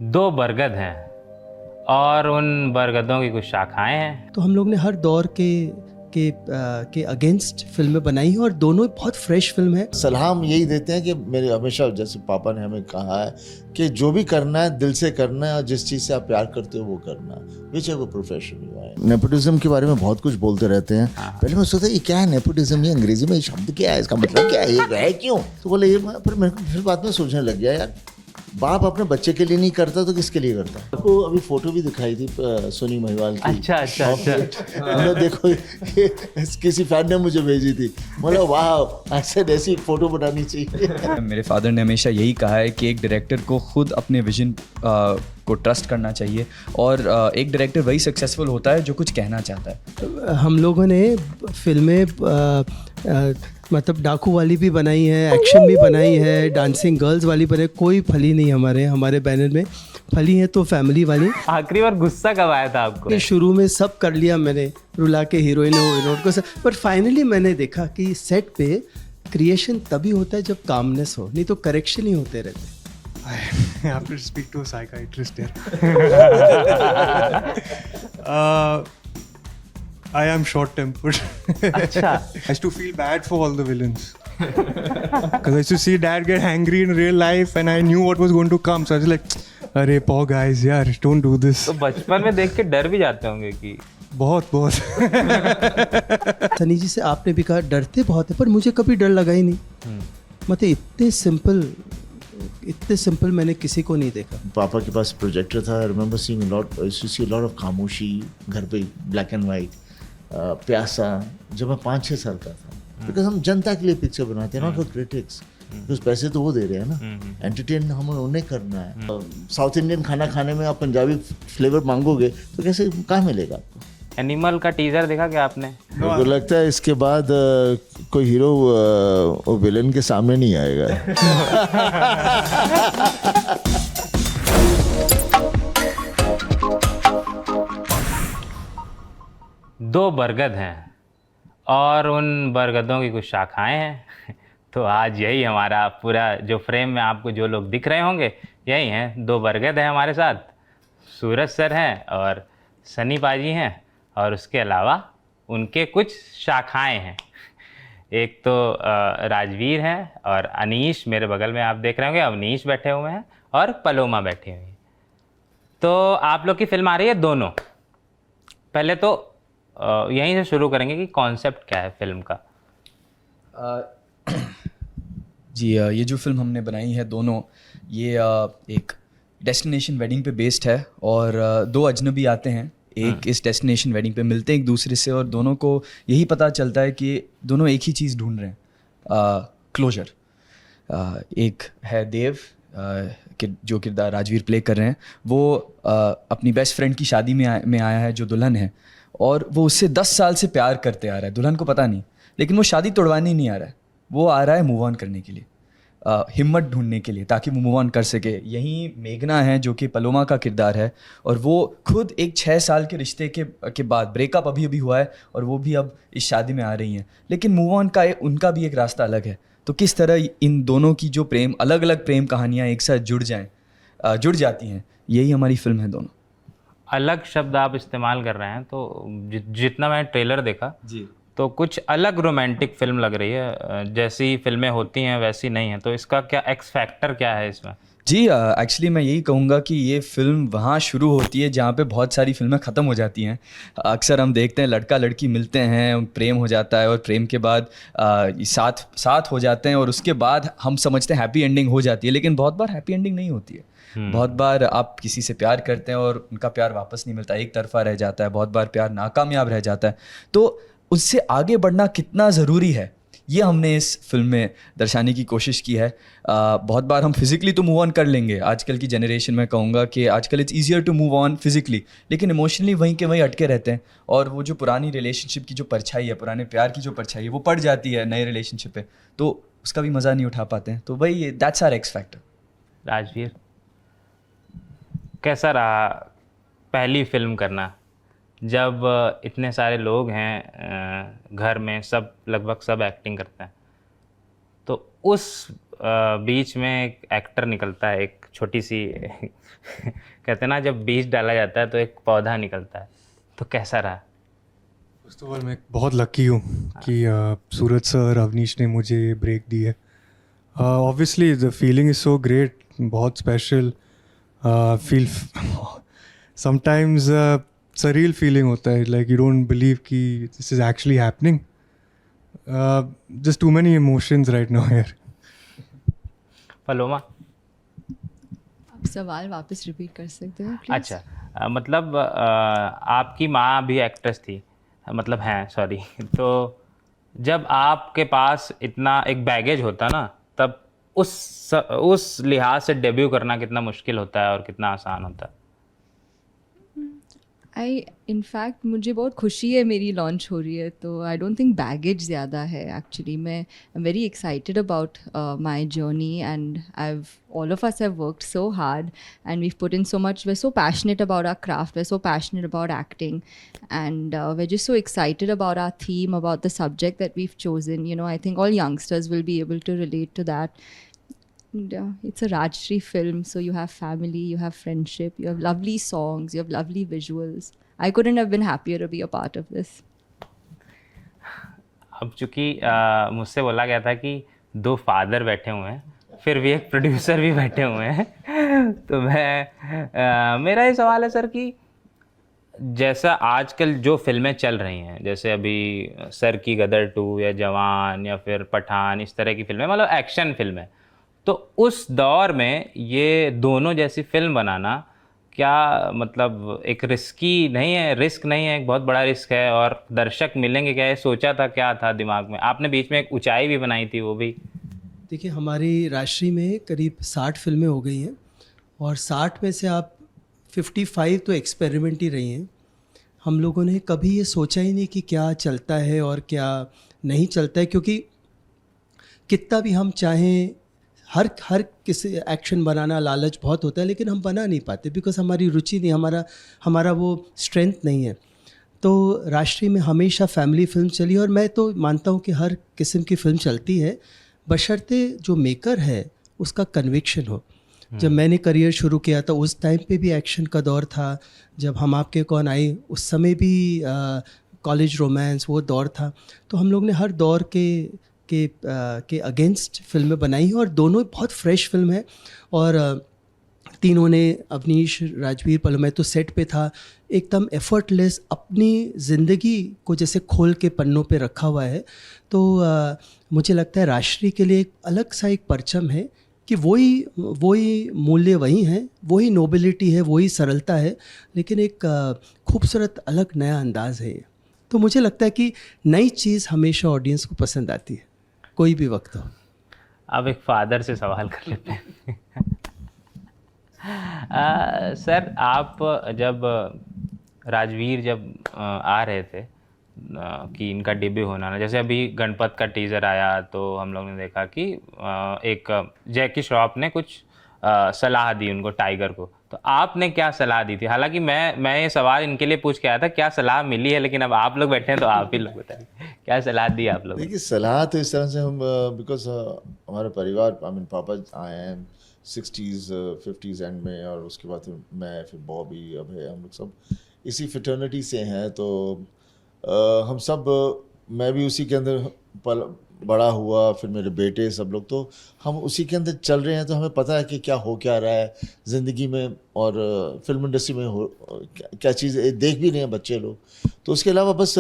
दो बरगद हैं और उन बरगदों की कुछ शाखाएं हैं। तो हम लोग ने हर दौर के अगेंस्ट फिल्में बनाई हैं और दोनों बहुत फ्रेश फिल्म है। सलाह हम यही देते हैं कि मेरे हमेशा जैसे पापा ने हमें कहा है कि जो भी करना है दिल से करना है और जिस चीज़ से आप प्यार करते हो वो करना है, whichever profession you are. Nepotism के बारे में बहुत कुछ बोलते रहते हैं। पहले मैं सोचता ये क्या है नेपोटिज्म, ये अंग्रेजी में ये शब्द क्या है, इसका मतलब क्या है, ये है क्यों? तो बोले ये, फिर बाद में सोचने लग गया यार, बाप अपने बच्चे के लिए नहीं करता तो किसके लिए करता? आपको अभी फोटो भी दिखाई थी सोनी महिवाल की। अच्छा। मतलब देखो ये किसी फैन ने मुझे भेजी थी, बोला वाह ऐसी फोटो बनानी चाहिए। मेरे फादर ने हमेशा यही कहा है कि एक डायरेक्टर को खुद अपने विजन को ट्रस्ट करना चाहिए और एक डायरेक्टर वही सक्सेसफुल होता है जो कुछ कहना चाहता है। हम लोगों ने फिल्में मतलब डाकू वाली भी बनाई है, एक्शन भी बनाई है, डांसिंग गर्ल्स वाली बनाई, कोई फली नहीं हमारे बैनर में। फली है तो फैमिली वाली। आखिरी बार गुस्सा कब आया था आपको? शुरू में सब कर लिया मैंने, रुला के हीरोइन को सब, बट फाइनली मैंने देखा कि सेट पे क्रिएशन तभी होता है जब कामनेस हो, नहीं तो करेक्शन ही होते रहते। I have to speak to a psychiatrist here. I am short-tempered. अच्छा। I used to feel bad for all the villains. Because I used to see dad get angry in real life and I knew what was going to come. So I was like, अरे poor guys यार, don't do this. तो बचपन में देख के डर भी जाते होंगे कि बहुत सनी जी से आपने भी कहा डरते बहुत है, पर मुझे कभी डर लगा ही नहीं। मतलब इतने सिंपल मैंने किसी को नहीं देखा। पापा के पास प्रोजेक्टर था, I remember seeing a lot of खामोशी घर पे, ब्लैक एंड वाइट, प्यासा, जब मैं 5-6 साल का था। बिकॉज हम जनता के लिए पिक्चर बनाते हैं, नॉट फॉर क्रिटिक्स। बिकॉज पैसे तो वो दे रहे हैं ना, एंटरटेन हमें उन्हें करना है। साउथ इंडियन खाना खाने में आप पंजाबी फ्लेवर मांगोगे तो कैसे, कहाँ मिलेगा आपको? एनिमल का टीजर देखा क्या आपने? मुझे लगता है इसके बाद कोई हीरो वो विलन के सामने नहीं आएगा। दो बरगद हैं और उन बरगदों की कुछ शाखाएं हैं। तो आज यही हमारा पूरा जो फ्रेम में आपको जो लोग दिख रहे होंगे यही हैं, दो बरगद हैं हमारे साथ। सूरज सर हैं और सनी पाजी हैं और उसके अलावा उनके कुछ शाखाएं हैं। एक तो राजवीर हैं और अनीश मेरे बगल में आप देख रहे होंगे, अवनीश बैठे हुए हैं और पलोमा बैठी हुई है। तो आप लोग की फिल्म आ रही है दोनों। पहले तो यहीं से शुरू करेंगे कि कॉन्सेप्ट क्या है फिल्म का। जी ये जो फिल्म हमने बनाई है दोनों, ये एक डेस्टिनेशन वेडिंग पे बेस्ड है और दो अजनबी आते हैं, एक इस डेस्टिनेशन वेडिंग पे मिलते हैं एक दूसरे से और दोनों को यही पता चलता है कि दोनों एक ही चीज़ ढूंढ रहे हैं, क्लोजर। एक है देव कि जो किरदार राजवीर प्ले कर रहे हैं, वो अपनी बेस्ट फ्रेंड की शादी में आया है जो दुल्हन है, और वो उससे 10 साल से प्यार करते आ रहा है, दुल्हन को पता नहीं, लेकिन वो शादी तोड़वाने नहीं आ रहा है, वो आ रहा है मूव ऑन करने के लिए, हिम्मत ढूंढने के लिए, ताकि वो मूव ऑन कर सके। यहीं मेघना है जो कि पलोमा का किरदार है, और वो खुद एक 6 साल के रिश्ते के बाद ब्रेकअप अभी हुआ है और वो भी अब इस शादी में आ रही हैं, लेकिन मूव ऑन का उनका भी एक रास्ता अलग है। तो किस तरह इन दोनों की जो प्रेम, अलग अलग प्रेम कहानियाँ एक साथ जुड़ जाती हैं, यही हमारी फिल्म है दोनों। अलग शब्द आप इस्तेमाल कर रहे हैं, तो जितना मैंने ट्रेलर देखा जी, तो कुछ अलग रोमांटिक फिल्म लग रही है, जैसी फिल्में होती हैं वैसी नहीं है। तो इसका क्या एक्स फैक्टर क्या है इसमें? जी एक्चुअली मैं यही कहूँगा कि ये फिल्म वहाँ शुरू होती है जहाँ पे बहुत सारी फिल्में ख़त्म हो जाती हैं। अक्सर हम देखते हैं लड़का लड़की मिलते हैं, प्रेम हो जाता है और प्रेम के बाद साथ हो जाते हैं और उसके बाद हम समझते हैं हैप्पी एंडिंग हो जाती है, लेकिन बहुत बार हैप्पी एंडिंग नहीं होती है। बहुत बार आप किसी से प्यार करते हैं और उनका प्यार वापस नहीं मिलता, एक तरफा रह जाता है, बहुत बार प्यार नाकामयाब रह जाता है। तो उससे आगे बढ़ना कितना ज़रूरी है, ये हमने इस फिल्म में दर्शाने की कोशिश की है। बहुत बार हम फिज़िकली तो मूव ऑन कर लेंगे, आजकल की जनरेशन में कहूँगा कि आजकल it's easier to move on physically, लेकिन इमोशनली वहीं के वहीं अटके रहते हैं, और वो जो पुरानी रिलेशनशिप की जो परछाई है, पुराने प्यार की जो परछाई है, वो पड़ जाती है नए रिलेशनशिप पे, तो उसका भी मज़ा नहीं उठा पाते हैं। तो वही that's our X factor. Rajveer, कैसा रहा पहली फिल्म करना, जब इतने सारे लोग हैं घर में, सब लगभग सब एक्टिंग करते हैं, तो उस बीच में एक एक्टर निकलता है, एक छोटी सी कहते हैं ना जब बीज डाला जाता है तो एक पौधा निकलता है, तो कैसा रहा? फर्स्ट ऑफ ऑल मैं बहुत लकी हूँ कि सूरज सर अवनीश ने मुझे ब्रेक दी है. Obviously the feeling is so great, बहुत special. Feel sometimes surreal feeling होता है, लाइक यू डोंट बिलीव कि this is actually happening. Just too many emotions right now here. Paloma? आप सवाल वापस रिपीट कर सकते हो प्लीज? अच्छा, मतलब आपकी माँ भी एक्ट्रेस थी, मतलब हैं, सॉरी. तो जब आपके पास इतना एक बैगेज होता ना, तब उस लिहाज से डेब्यू करना कितना मुश्किल होता है और कितना आसान होता है? इनफैक्ट मुझे बहुत खुशी है मेरी लॉन्च हो रही है, तो आई डोंट थिंक बैगेज ज़्यादा है एक्चुअली. मैं very excited about my journey and all of us have worked so hard and we've put in so much. We're so passionate about our craft, we're so passionate about acting, and we're just so excited about our theme, about the subject that we've chosen. You know, I think all youngsters will be able to relate to that. And, it's a Rajshri film, so you have family, you have friendship, you have lovely songs, you have lovely visuals. I couldn't have been happier to be a part of this. अब चूँकि मुझसे बोला गया था कि 2 father बैठे हुए हैं, फिर भी एक प्रोड्यूसर भी बैठे हुए हैं, तो मेरा ये सवाल है सर कि जैसा आजकल जो फिल्में चल रही हैं, जैसे अभी सर की गदर 2 या जवान या फिर पठान, इस तरह की फिल्में, मतलब एक्शन फिल्में, तो उस दौर में ये दोनों जैसी फिल्म बनाना क्या मतलब एक रिस्की नहीं है? रिस्क नहीं है, एक बहुत बड़ा रिस्क है, और दर्शक मिलेंगे क्या? ये सोचा था, क्या था दिमाग में? आपने बीच में एक ऊंचाई भी बनाई थी, वो भी. देखिए, हमारी राशि में करीब 60 फिल्में हो गई हैं, और 60 में से आप 55 तो एक्सपेरिमेंट ही रही हैं. हम लोगों ने कभी ये सोचा ही नहीं कि क्या चलता है और क्या नहीं चलता है, क्योंकि कितना भी हम चाहें, हर किसी एक्शन बनाना लालच बहुत होता है, लेकिन हम बना नहीं पाते बिकॉज हमारी रुचि नहीं, हमारा वो स्ट्रेंथ नहीं है. तो राष्ट्रीय में हमेशा फैमिली फिल्म चली, और मैं तो मानता हूँ कि हर किस्म की फिल्म चलती है, बशर्ते जो मेकर है उसका कन्विक्शन हो. जब मैंने करियर शुरू किया था उस टाइम पे भी एक्शन का दौर था. जब हम आपके कौन आई उस समय भी कॉलेज रोमांस वो दौर था. तो हम लोग ने हर दौर के अगेंस्ट फिल्में बनाई हैं, और दोनों बहुत फ्रेश फिल्म है. और तीनों ने, अवनीश, राजवीर, पलोमा तो सेट पे था, एकदम एफर्टलेस, अपनी ज़िंदगी को जैसे खोल के पन्नों पे रखा हुआ है. तो मुझे लगता है राष्ट्रीय के लिए एक अलग सा एक परचम है कि वही मूल्य वही हैं, वही नोबिलिटी है, वही सरलता है, लेकिन एक खूबसूरत अलग नया अंदाज़ है. तो मुझे लगता है कि नई चीज़ हमेशा ऑडियंस को पसंद आती है, कोई भी वक्त हो. अब एक फादर से सवाल कर लेते हैं. सर, आप जब राजवीर जब आ रहे थे कि इनका डेब्यू होना ना, जैसे अभी गणपत का टीज़र आया तो हम लोग ने देखा कि एक जैकी श्रॉफ ने कुछ सलाह दी उनको, टाइगर को. तो आपने क्या सलाह दी थी? हालांकि मैं ये सवाल इनके लिए पूछ के आया था क्या सलाह मिली है, लेकिन अब आप लोग बैठे हैं तो आप ही लोग बताइए क्या सलाह दी आप लोग? देखिए, सलाह तो इस तरह से हम बिकॉज हमारा परिवार, आई मीन पापा आए हैं 60s 50s एंड में, और उसके बाद फिर मैं, फिर बॉबी, अभय, हम लोग सब इसी फिटर्निटी से हैं. तो हम सब, मैं भी उसी के अंदर बड़ा हुआ, फिर मेरे बेटे, सब लोग, तो हम उसी के अंदर चल रहे हैं. तो हमें पता है कि क्या हो क्या रहा है ज़िंदगी में, और फिल्म इंडस्ट्री में हो क्या चीज़ देख भी रहे हैं बच्चे लोग. तो उसके अलावा बस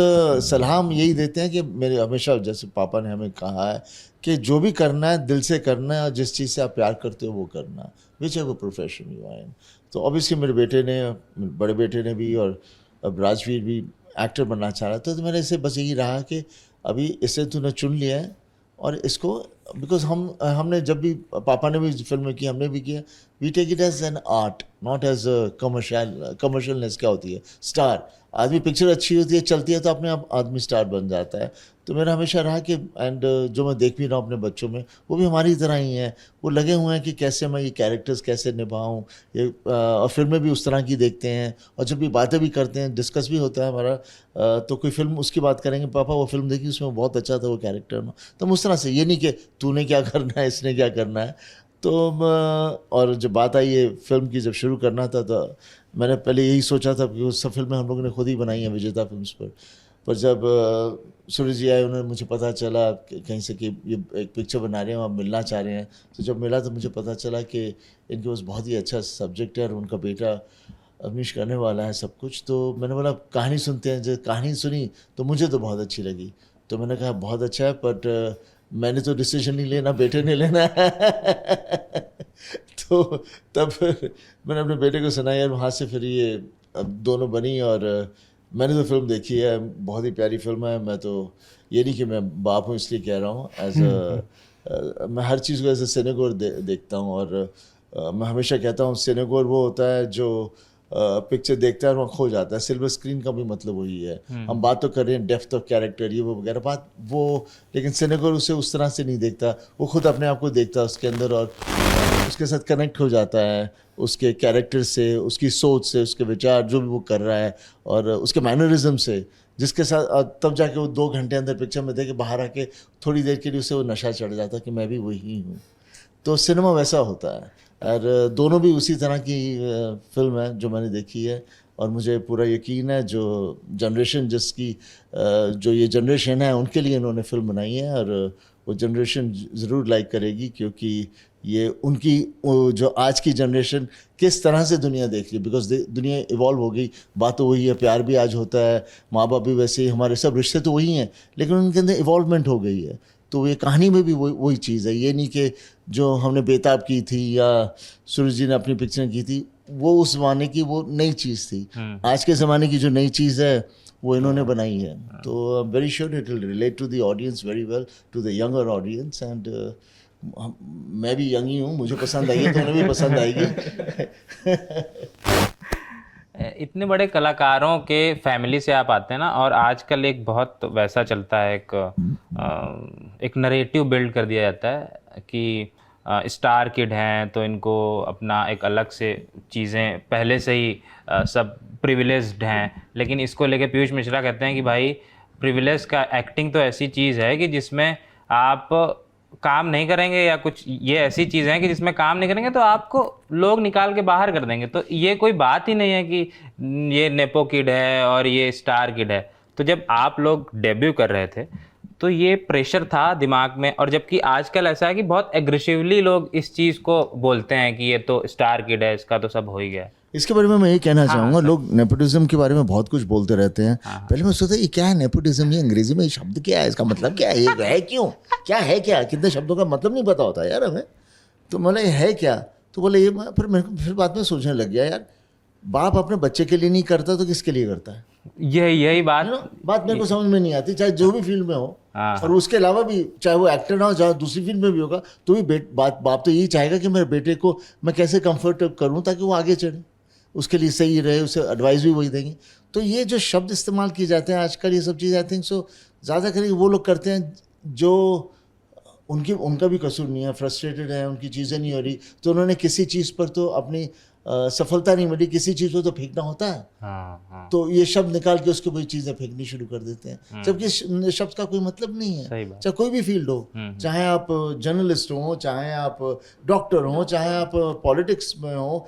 सलाह हम यही देते हैं कि मेरे हमेशा, जैसे पापा ने हमें कहा है कि जो भी करना है दिल से करना है, और जिस चीज़ से आप प्यार करते हो वो करना, whichever profession you are in. तो ऑब्वियसली मेरे बेटे ने, बड़े बेटे ने भी, और अब राजवीर भी एक्टर बनना चाह रहा था. तो मेरे से बस यही रहा कि अभी इसे तूने चुन लिया है, और इसको, बिकॉज हमने जब भी, पापा ने भी फिल्में की, हमने भी किया, we take it as an art, not as commercialness. क्या होती है स्टार, आदमी पिक्चर अच्छी होती है, चलती है, तो अपने आप आदमी स्टार बन जाता है. तो मेरा हमेशा रहा कि, एंड जो मैं देख भी रहा हूँ अपने बच्चों में, वो भी हमारी तरह ही हैं. वो लगे हुए हैं कि कैसे मैं ये कैरेक्टर्स कैसे निभाऊँ, ये और फिल्में भी उस तरह की देखते हैं, और जब भी बातें भी करते हैं, डिस्कस भी होता है हमारा, तो कोई फिल्म उसकी बात करेंगे, पापा वो फिल्म देखी, उसमें बहुत अच्छा था वो कैरेक्टर. तो हम उस तरह से, ये नहीं कि तूने क्या करना है, इसने क्या करना है। तो और जब बात आई ये फिल्म की, जब शुरू करना था तो मैंने पहले यही सोचा था कि वो सब फिल्में हम लोगों ने खुद ही बनाई हैं विजेता फिल्म्स पर जब सूरज जी आए, उन्होंने मुझे पता चला कहीं से कि ये एक पिक्चर बना रहे हैं, आप मिलना चाह रहे हैं। तो जब मिला तो मुझे पता चला कि इनके पास बहुत ही अच्छा सब्जेक्ट है और उनका बेटा अवनीश करने वाला है सब कुछ। तो मैंने बोला कहानी सुनते हैं। जब कहानी सुनी तो मुझे तो बहुत अच्छी लगी, तो मैंने कहा बहुत अच्छा है, बट मैंने तो डिसीजन नहीं लेना, बेटे ने लेना है। तो तब मैंने अपने बेटे को सुनाया और वहाँ से फिर ये अब दोनों बनी। और मैंने तो फिल्म देखी है, बहुत ही प्यारी फिल्म है। मैं तो ये नहीं कि मैं बाप हूँ इसलिए कह रहा हूँ, मैं हर चीज़ को एज ए सिनेगोर देखता हूँ। और मैं हमेशा कहता हूँ सिनेगोर वो होता है जो पिक्चर देखता है और वहाँ खो जाता है। सिल्वर स्क्रीन का भी मतलब वही है। हम बात तो कर रहे हैं डेप्थ ऑफ कैरेक्टर ये वो वगैरह बात वो, लेकिन सिनेगोर उसे उस तरह से नहीं देखता, वो खुद अपने आप को देखता है उसके अंदर और उसके साथ कनेक्ट हो जाता है, उसके कैरेक्टर से, उसकी सोच से, उसके विचार जो भी वो कर रहा है और उसके मैनरिज्म से, जिसके साथ तब जाके वो 2 घंटे अंदर पिक्चर में देख के बाहर आके थोड़ी देर के लिए उसे वो नशा चढ़ जाता है कि मैं भी वही हूँ। तो सिनेमा वैसा होता है और दोनों भी उसी तरह की फिल्म है जो मैंने देखी है। और मुझे पूरा यकीन है जो जनरेशन जिसकी जो ये जनरेशन है उनके लिए इन्होंने फिल्म बनाई है और वो जनरेशन ज़रूर लाइक करेगी, क्योंकि ये उनकी जो आज की जनरेशन किस तरह से दुनिया देख रही है, बिकॉज दुनिया इवॉल्व हो गई। बात तो वही है, प्यार भी आज होता है, माँ बाप भी वैसे ही, हमारे सब रिश्ते तो वही हैं, लेकिन उनके अंदर इवॉल्वमेंट हो गई है। तो ये कहानी में भी वही चीज़ है। ये नहीं कि जो हमने बेताब की थी या सूरज जी ने अपनी पिक्चर की थी वो उस ज़माने की वो नई चीज़ थी। आज के ज़माने की जो नई चीज़ है वो इन्होंने बनाई है। तो I am very sure it will relate to the audience very well, to the younger audience. And मैं भी यंग ही हूँ, मुझे पसंद आई है तो उन्हें भी पसंद आएगी। इतने बड़े कलाकारों के फैमिली से आप आते हैं ना, और आजकल एक बहुत वैसा चलता है, एक नरेटिव बिल्ड कर दिया जाता है कि स्टार किड हैं तो इनको अपना एक अलग से चीज़ें पहले से ही सब प्रिविलेज्ड हैं। लेकिन इसको लेके पीयूष मिश्रा कहते हैं कि भाई प्रिविलेज का एक्टिंग तो ऐसी चीज़ है कि जिसमें आप काम नहीं करेंगे या कुछ ये ऐसी चीज़ें हैं कि जिसमें काम नहीं करेंगे तो आपको लोग निकाल के बाहर कर देंगे। तो ये कोई बात ही नहीं है कि ये नेपो किड है और ये स्टार किड है। तो जब आप लोग डेब्यू कर रहे थे तो ये प्रेशर था दिमाग में, और जबकि आजकल ऐसा है कि बहुत एग्रेसिवली लोग इस चीज़ को बोलते हैं कि ये तो स्टार किड है, इसका तो सब हो ही गया। इसके बारे में मैं ये कहना चाहूँगा, लोग नेपोटिज्म के बारे में बहुत कुछ बोलते रहते हैं। पहले मैं सोचता ये क्या है नेपोटिज्म, ये अंग्रेजी में ये शब्द क्या है, इसका मतलब क्या है, ये है क्यों, क्या है क्या, कितने शब्दों का मतलब नहीं पता होता यार हमें। तो बोले ये है क्या, तो बोले ये, फिर मेरे को फिर बाद में सोचने लग गया यार, बाप अपने बच्चे के लिए नहीं करता तो किसके लिए करता है। यही बात मेरे को समझ में नहीं आती, चाहे जो भी फील्ड में हो। और उसके अलावा भी चाहे वो एक्टर ना हो, चाहे दूसरी फील्ड में भी होगा, तो भी बाप तो यही चाहेगा कि मेरे बेटे को मैं कैसे कंफर्ट करूं ताकि वो आगे चढ़े, उसके लिए सही रहे, उसे एडवाइस भी वही देंगे। तो ये जो शब्द इस्तेमाल किए जाते हैं आजकल, ये सब चीज़ आई थिंक सो ज़्यादा करके वो लोग करते हैं जो उनका भी कसूर नहीं है, फ्रस्ट्रेटेड है, उनकी चीज़ें नहीं हो रही, तो उन्होंने किसी चीज़ पर तो अपनी सफलता नहीं मिली, किसी चीज़ को तो फेंकना होता है। तो ये शब्द निकाल के उसके वही चीज़ें फेंकनी शुरू कर देते हैं, जबकि शब्द का कोई मतलब नहीं है। चाहे कोई भी फील्ड हो, चाहे आप जर्नलिस्ट हो, चाहे आप डॉक्टर हो, चाहे आप पॉलिटिक्स में हो,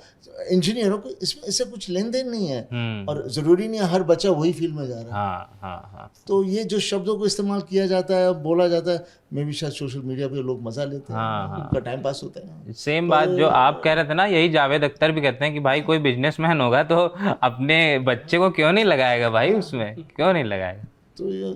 इंजीनियर हो, इससे कुछ लेन देन नहीं है। और ज़रूरी नहीं है हर बच्चा वही फील्ड में जा रहा है। तो ये जो शब्दों को इस्तेमाल किया जाता है, बोला जाता है, मे भी शायद सोशल मीडिया पे लोग मजा लेते हैं, उनका टाइम पास होता है। सेम बात जो आप कह रहे थे ना, यही जावेद अख्तर भी कहते हैं कि भाई कोई बिजनेसमैन होगा तो अपने बच्चे को क्यों नहीं लगाएगा भाई, उसमें क्यों नहीं लगाएगा। तो ये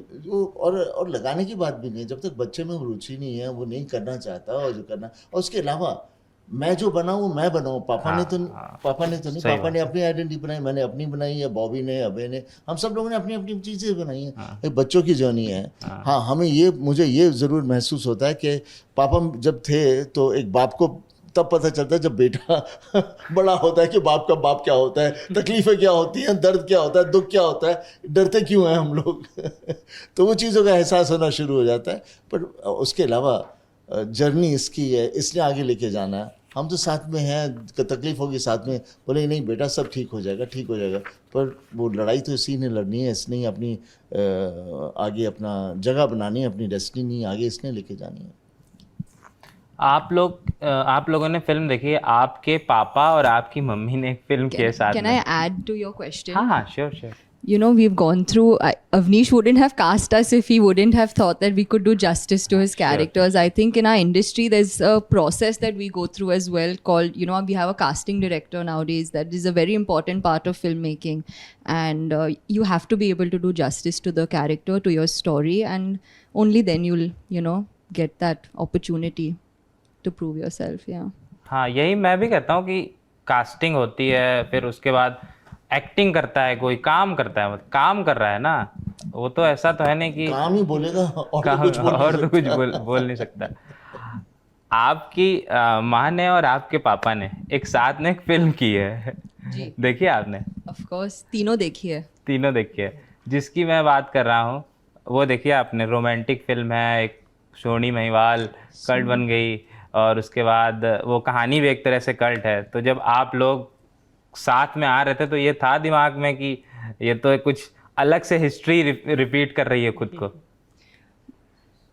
और लगाने की बात भी नहीं है, जब तक बच्चे में रुचि नहीं है, वो नहीं करना चाहता, और जो करना, और उसके अलावा मैं जो बनाऊँ वो मैं बनाऊँ, पापा ने तो नहीं, पापा ने अपनी आइडेंटिटी बनाई, मैंने अपनी बनाई है, बॉबी ने, अभय ने, हम सब लोगों ने अपनी अपनी चीज़ें बनाई हैं। एक बच्चों की जर्नी है। हाँ, मुझे ये ज़रूर महसूस होता है कि पापा जब थे तो एक बाप को तब पता चलता है जब बेटा बड़ा होता है कि बाप का बाप क्या होता है, तकलीफ़ें क्या होती हैं, दर्द क्या होता है, दुख क्या होता है, डरते क्यों हैं हम लोग। तो वो चीज़ों का एहसास होना शुरू हो जाता है। पर उसके अलावा जर्नी इसकी है, इसने आगे लेके जाना है, हम तो साथ में हैं, तकलीफ होगी साथ में, बोले नहीं बेटा सब ठीक हो जाएगा, ठीक हो जाएगा। पर वो लड़ाई तो इसी ने लड़नी है, इसने ही अपनी आगे अपना जगह बनानी है, अपनी डेस्टिनी आगे इसने लेके जानी है। आप लोगों ने फिल्म देखी है, आपके पापा और आपकी मम्मी ने एक फिल्म की है साथ Can में। I add to your question? हाँ हाँ, sure sure. You know, we've gone through. Avnish wouldn't have cast us if he wouldn't have thought that we could do justice to his characters. I think in our industry, there's a process that we go through as well called, you know, we have a casting director nowadays. That is a very important part of filmmaking. And you have to be able to do justice to the character, to your story. And only then you'll, you know, get that opportunity to prove yourself. Yeah. हाँ, यही मैं भी कहता हूँ कि casting होती है, फिर उसके बाद एक्टिंग करता है, कोई काम करता है, मतलब काम कर रहा है ना, वो तो ऐसा तो है नहीं कि काम ही बोलेगा और काम, कुछ बोल और तो कुछ बोल नहीं सकता। आपकी माँ ने और आपके पापा ने एक साथ में एक फिल्म की है, जी। देखिए आपने? Of course, तीनों देखी है। तीनों देखी है। जिसकी मैं बात कर रहा हूँ वो देखिए आपने, रोमांटिक फिल्म है, एक सोनी महिवाल कल्ट बन गई, और उसके बाद वो कहानी भी एक तरह से कल्ट है। तो जब आप लोग साथ में आ रहे थे तो ये था दिमाग में कि ये तो कुछ अलग से हिस्ट्री रिपीट कर रही है खुद को?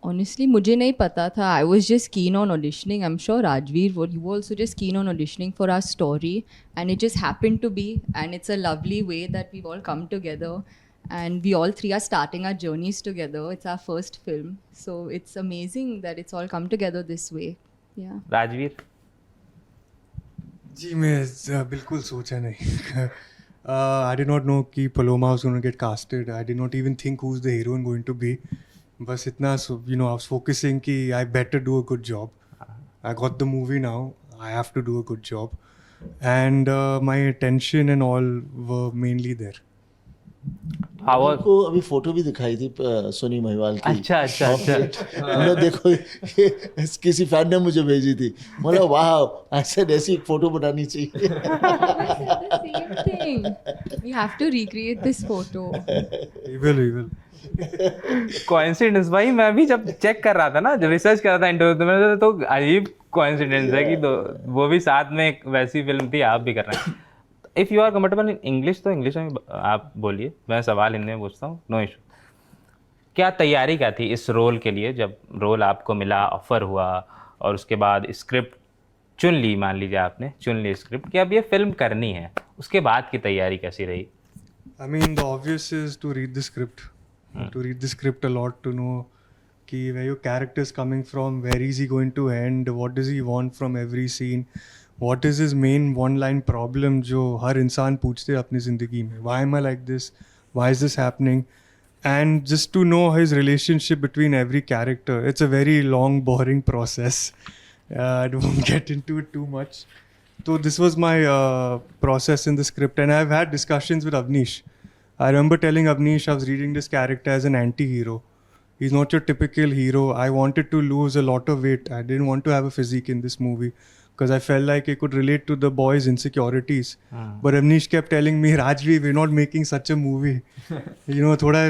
Honestly, मुझे नहीं पता था. I was just keen on auditioning. I'm sure Rajveer, you were also just keen on auditioning for our story, and it just happened to be, and it's a lovely way that we've all come together, and we all three are starting our journeys together. It's our first film, so it's amazing that it's all come together this way. Yeah. Rajveer? जी मैं बिल्कुल सोचा नहीं। I did not know कि Paloma was going to get casted. I did not even think who's the heroine going to be. बस इतना you know I was focusing कि I better do a good job. I got the movie now. I have to do a good job, and my attention and all were mainly there. आपको अभी photo भी दिखाई थी सोनी महिवाल की। अच्छा अच्छा अच्छा। मतलब देखो ये किसी फैन ने मुझे भेजी थी, मतलब वाह ऐसी एक फोटो बनानी चाहिए। The same thing. We have to recreate this photo. We will. Coincidence भाई, मैं भी जब चेक कर रहा था ना, जब रिसर्च कर रहा था इंटरव्यू में, तो अजीब कोइंसिडेंस है कि वो भी साथ में एक वैसी फिल्म थी, आप भी कर रहे हैं। If you are comfortable in English तो इंग्लिश में आप बोलिए, मैं सवाल हिंदी में पूछता हूँ, नो इशू। क्या तैयारी क्या थी इस रोल के लिए? जब रोल आपको मिला, ऑफर हुआ, और उसके बाद स्क्रिप्ट चुन ली, मान लीजिए आपने चुन ली स्क्रिप्ट कि अब ये फिल्म करनी है, उसके बाद की तैयारी कैसी रही? I mean, the obvious is to read the script. To read the script a lot, to know कि where your character is coming from, where is he going to end, what does he want from every scene, what is his main one-line problem जो हर इंसान पूछते हैं अपनी ज़िंदगी में, why am I like this, why is this happening, and just to know his relationship between every character. It's a very long, boring process. I won't get into it too much. So this was my process in the script, and I've had discussions with Avnish. I remember telling Avnish I was reading this character as an anti-hero. He's not your typical hero. I wanted to lose a lot of weight. I didn't want to have a physique in this movie because I felt like I could relate to the boys' insecurities. But Avnish kept telling me, Rajveer, we're not making such a movie. थोड़ा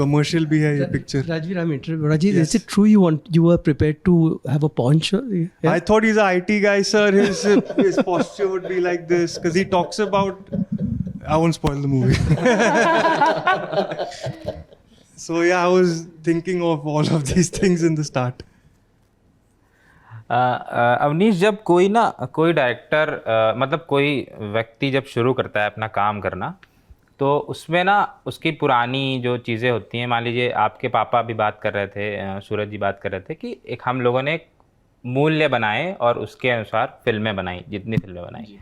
commercial भी है ये picture. Rajveer, I'm interviewing. Rajveer, is it true you were prepared to have a paunch? I thought he's an IT guy, sir. His posture would be like this because he talks about. I won't spoil the movie. So yeah, I was thinking of all of these things in the start. Awanish, जब कोई director मतलब कोई व्यक्ति जब शुरू करता है अपना काम करना, तो उसमें ना उसकी पुरानी जो चीज़ें होती हैं, मान लीजिए आपके पापा भी बात कर रहे थे, सूरज जी बात कर रहे थे कि एक हम लोगों ने एक मूल्य बनाए और उसके अनुसार फिल्में बनाई, जितनी फिल्में बनाई।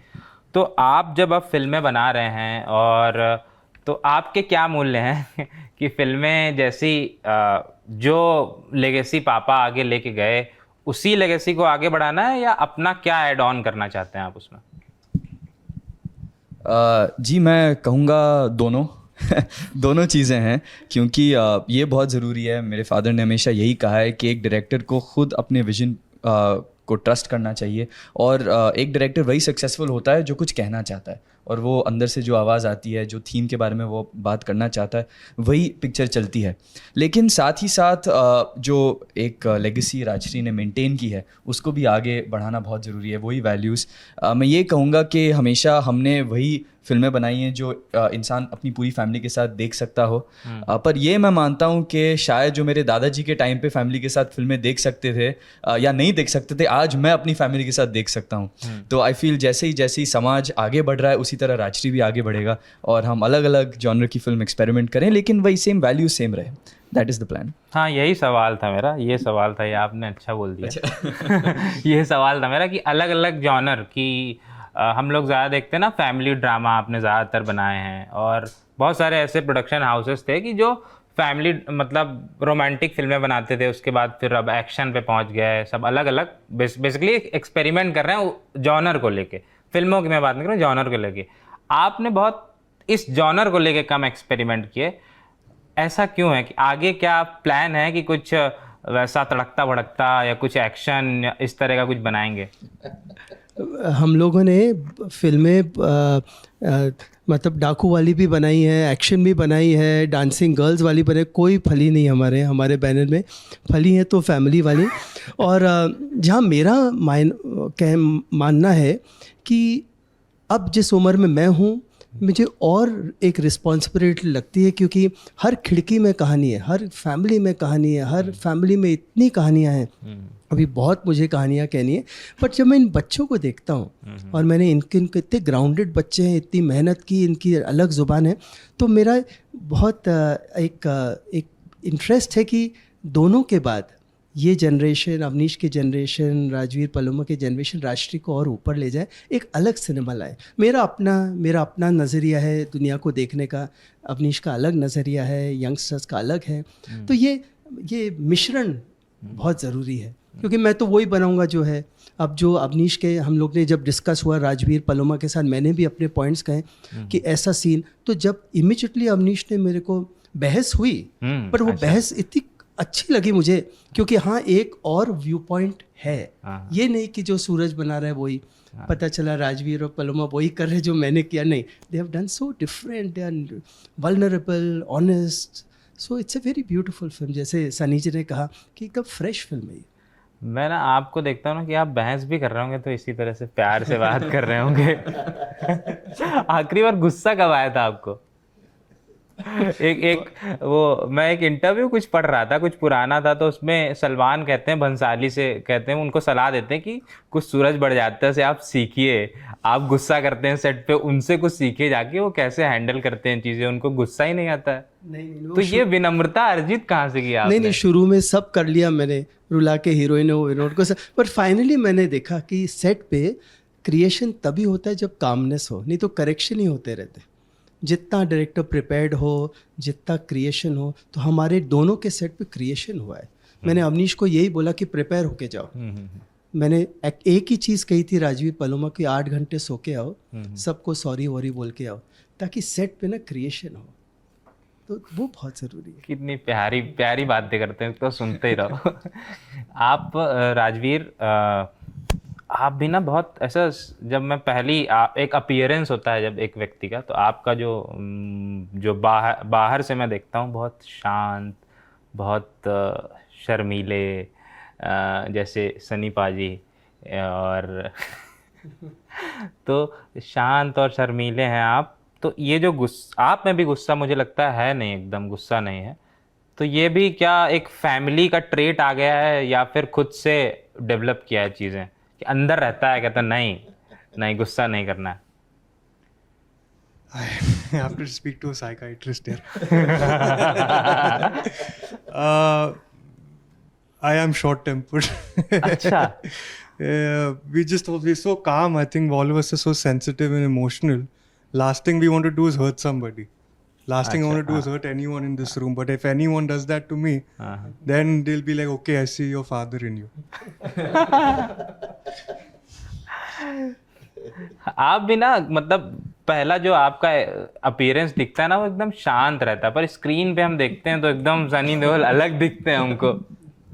तो आप जब अब फिल्में बना रहे हैं, और तो आपके क्या मूल्य हैं कि फिल्में जैसी जो लेगेसी पापा आगे लेके गए, उसी लेगेसी को आगे बढ़ाना है, या अपना क्या ऐड ऑन करना चाहते हैं आप उसमें? जी मैं कहूँगा दोनों दोनों चीज़ें हैं, क्योंकि ये बहुत ज़रूरी है। मेरे फादर ने हमेशा यही कहा है कि एक डायरेक्टर को खुद अपने विजन को ट्रस्ट करना चाहिए, और एक डायरेक्टर वही सक्सेसफुल होता है जो कुछ कहना चाहता है। और वो अंदर से जो आवाज़ आती है, जो थीम के बारे में वो बात करना चाहता है, वही पिक्चर चलती है। लेकिन साथ ही साथ जो एक लेगेसी राजश्री ने मेंटेन की है, उसको भी आगे बढ़ाना बहुत ज़रूरी है, वही वैल्यूज़। मैं ये कहूँगा कि हमेशा हमने वही फिल्में बनाई हैं जो इंसान अपनी पूरी फैमिली के साथ देख सकता हो। पर ये मैं मानता हूँ कि शायद जो मेरे दादाजी के टाइम पे फैमिली के साथ फिल्में देख सकते थे या नहीं देख सकते थे, आज मैं अपनी फैमिली के साथ देख सकता हूँ। तो आई फील जैसे ही समाज आगे बढ़ रहा है, उसी तरह राजश्री भी आगे बढ़ेगा और हम अलग अलग जॉनर की फिल्म एक्सपेरिमेंट करें, लेकिन वही सेम वैल्यूज सेम रहे। That is the plan. हाँ, यही सवाल था मेरा, ये सवाल था, ये आपने अच्छा बोल दिया। ये सवाल था मेरा कि अलग अलग जॉनर की हम लोग ज़्यादा देखते हैं ना, फैमिली ड्रामा आपने ज़्यादातर बनाए हैं, और बहुत सारे ऐसे प्रोडक्शन हाउसेस थे कि जो फैमिली मतलब रोमांटिक फिल्में बनाते थे, उसके बाद फिर अब एक्शन पे पहुंच गए, सब अलग अलग बेसिकली एक्सपेरिमेंट कर रहे हैं जॉनर को लेके। फिल्मों की मैं बात नहीं कर रहा हूँ, जॉनर को लेके। आपने बहुत इस जॉनर को लेके कम एक्सपेरिमेंट किए, ऐसा क्यों है? कि आगे क्या प्लान है कि कुछ वैसा तड़कता भड़कता या कुछ एक्शन या इस तरह का कुछ बनाएंगे? हम लोगों ने फिल्में मतलब डाकू वाली भी बनाई है, एक्शन भी बनाई है, डांसिंग गर्ल्स वाली बनाई, कोई फली नहीं हमारे बैनर में। फली है तो फैमिली वाली। और जहाँ मेरा मानना है कि अब जिस उम्र में मैं हूँ, मुझे और एक रिस्पॉन्सिबिलिटी लगती है, क्योंकि हर खिड़की में कहानी है, हर फैमिली में कहानी है, हर फैमिली में इतनी कहानियाँ हैं, अभी बहुत मुझे कहानियाँ कहनी है। बट जब मैं इन बच्चों को देखता हूँ और मैंने इनके इतने ग्राउंडेड बच्चे हैं, इतनी मेहनत की, इनकी अलग ज़ुबान है, तो मेरा बहुत एक इंटरेस्ट है कि दोनों के बाद ये जनरेशन, अवनीश की जनरेशन, राजवीर पलोमा की जनरेशन राजश्री को और ऊपर ले जाए, एक अलग सिनेमा लाए। मेरा अपना नज़रिया है दुनिया को देखने का, अवनीश का अलग नज़रिया है, यंगस्टर्स का अलग है। तो ये मिश्रण बहुत ज़रूरी है, क्योंकि मैं तो वही बनाऊंगा जो है। अब जो अवनीश के हम लोग ने जब डिस्कस हुआ राजवीर पलोमा के साथ, मैंने भी अपने पॉइंट्स कहे कि ऐसा सीन, तो जब इमीडिएटली अवनीश ने मेरे को बहस हुई, पर वो बहस इतनी अच्छी लगी मुझे, क्योंकि हाँ एक और व्यू पॉइंट है, ये नहीं कि जो सूरज बना रहा है वही, पता चला राजवीर और पलोमा वही कर रहे जो मैंने किया। नहीं, they have done so different and vulnerable, honest, so it's a very beautiful film. जैसे सनी जी ने कहा कि एकदम फ्रेश फिल्म है ये। मैं ना आपको देखता हूँ ना कि आप बहस भी कर रहे होंगे तो इसी तरह से प्यार से बात कर रहे होंगे। आखिरी बार गुस्सा कब आया था आपको? मैं एक इंटरव्यू कुछ पढ़ रहा था, कुछ पुराना था, तो उसमें सलमान कहते हैं, भंसाली से कहते हैं, उनको सलाह देते हैं कि कुछ सूरज बढ़ जाता है से आप सीखिए, आप गुस्सा करते हैं सेट पे, उनसे कुछ सीखिए जाके, वो कैसे हैंडल करते हैं चीज़ें, उनको गुस्सा ही नहीं आता है। नहीं, तो ये विनम्रता अर्जित कहाँ से किया आपने? नहीं, शुरू में सब कर लिया मैंने, रुला के हीरोइन को सब, पर फाइनली मैंने देखा कि सेट पे क्रिएशन तभी होता है जब कामनेस हो, नहीं तो करेक्शन ही होते रहते। जितना डायरेक्टर प्रिपेयर्ड हो, जितना क्रिएशन हो, तो हमारे दोनों के सेट पे क्रिएशन हुआ है। मैंने अवनीश को यही बोला कि प्रिपेयर होके जाओ। मैंने एक ही चीज़ कही थी राजवीर पलोमा की, 8 घंटे सो के आओ, सबको सॉरी वॉरी बोल के आओ, ताकि सेट पे ना क्रिएशन हो, तो वो बहुत ज़रूरी है। कितनी प्यारी प्यारी बातें करते हैं, तो सुनते ही रहो। आप राजवीर, आप भी ना बहुत ऐसा, जब मैं एक अपीयरेंस होता है जब एक व्यक्ति का, तो आपका जो बाहर से मैं देखता हूँ बहुत शांत, बहुत शर्मीले, जैसे सनी पाजी, और तो शांत और शर्मीले हैं आप। तो ये जो गुस्सा, आप में भी गुस्सा मुझे लगता है नहीं, एकदम गुस्सा नहीं है, तो ये भी क्या एक फैमिली का ट्रेट आ गया है या फिर खुद से डेवलप किया है चीज़ें, कि अंदर रहता है, कहता नहीं गुस्सा नहीं करना है? I have to speak to a psychiatrist here. I am short-tempered. अच्छा। We're so calm. I think all of us are so sensitive and emotional. Last thing we want to do is hurt somebody. Last thing I want to do is hurt anyone in this room. But if anyone does that to me, then they'll be like, okay, I see your father in you. आप भी ना, मतलब पहला जो आपका appearance दिखता है ना, वो एकदम शांत रहता है, पर स्क्रीन पे हम देखते हैं तो एकदम सनी देओल अलग दिखते हैं हमको।